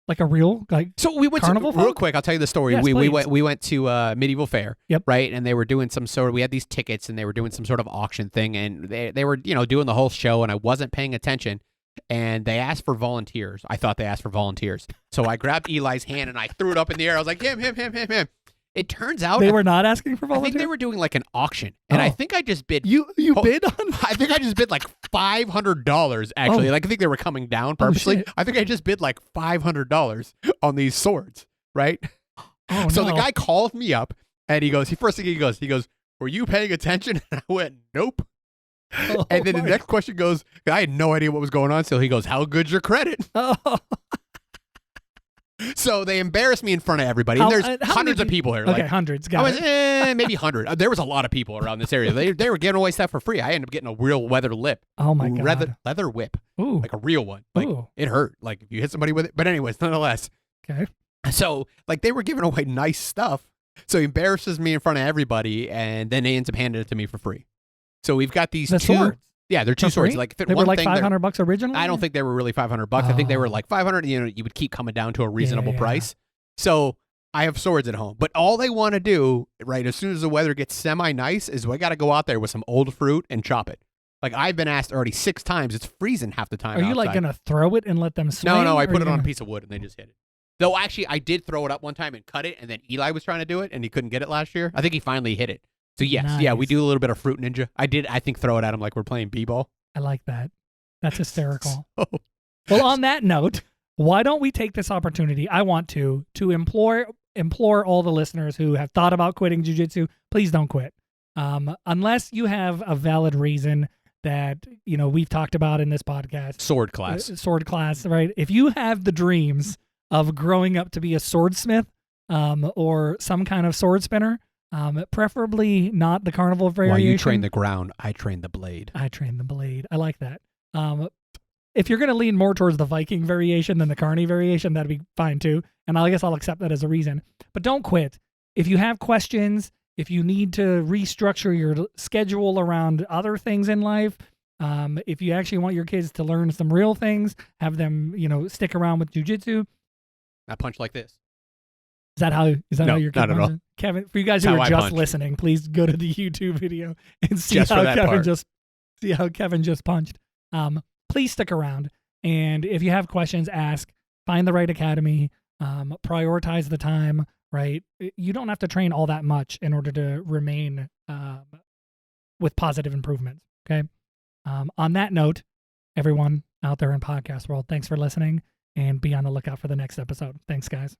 Like a real So we went Carnival to real folk? quick. I'll tell you the story. Yes, we please. went to Medieval Fair. Yep. Right, and they were doing some sort of. We had these tickets, and they were doing some sort of auction thing, and they were doing the whole show, and I wasn't paying attention, and they asked for volunteers. I thought they asked for volunteers, so I grabbed Eli's hand and I threw it up in the air. I was like, him. It turns out They were not asking for I think volunteers. they were doing like an auction, and I Oh. think I just bid. You Oh, bid on? I think I just bid like $500 actually. Oh. Like I think they were coming down Oh, purposely. shit. I think I just bid like $500 on these swords, right? Oh, So no. the guy called me up and he goes, first thing he goes, were you paying attention? And I went, nope. Oh, And then the my- next question goes, I had no idea what was going on. So he goes, how good's your credit? Oh. So they embarrassed me in front of everybody. How- And there's how hundreds many of people here. Okay, Like, hundreds. I Got was it. maybe 100. There was a lot of people around this area. They were giving away stuff for free. I ended up getting a real leather lip. Oh my god. Leather whip. Ooh. Like a real one. Like Ooh. it hurt. Like if you hit somebody with it. But anyways, nonetheless. Okay. So like they were giving away nice stuff. So he embarrasses me in front of everybody, and then he ends up handing it to me for free. So we've got these The two. swords. Yeah, they're two For swords. free? Like if it, They one were like thing, they're- $500 originally. I don't think they were really $500. I think they were Oh. like 500. You would keep coming down to a reasonable yeah. price. So I have swords at home, but all they want to do, right, as soon as the weather gets semi-nice, is we got to go out there with some old fruit and chop it. Like I've been asked already 6 times. It's freezing half the time. Are you like outside. gonna throw it and let them swing? No, I or put you it on a gonna- piece of wood and they just hit it. Though actually, I did throw it up one time and cut it, and then Eli was trying to do it, and he couldn't get it last year. I think he finally hit it. So yes, yeah, we Nice. do a little bit of Fruit Ninja. I think throw it at him like we're playing b-ball. I like that. That's hysterical. So, Well, on that note, why don't we take this opportunity? I want to implore all the listeners who have thought about quitting jiu-jitsu, please don't quit. Unless you have a valid reason that, we've talked about in this podcast. sword class. Sword class, right? If you have the dreams of growing up to be a swordsmith or some kind of sword spinner, preferably not the carnival variation. While you train the ground, I train the blade. I train the blade. I like that. If you're going to lean more towards the Viking variation than the Carney variation, that'd be fine too. And I guess I'll accept that as a reason. But don't quit. If you have questions, if you need to restructure your schedule around other things in life, if you actually want your kids to learn some real things, have them, stick around with jujitsu. I punch like this. Is that how No, your kid not at all. punches? Kevin, for you guys That's who how are I just punch. listening, please go to the YouTube video and see Just for how that Kevin part. just punched. Please stick around. And if you have questions, ask. find the right academy, prioritize the time, right? You don't have to train all that much in order to remain with positive improvements. Okay. On that note, everyone out there in podcast world, thanks for listening, and be on the lookout for the next episode. Thanks, guys.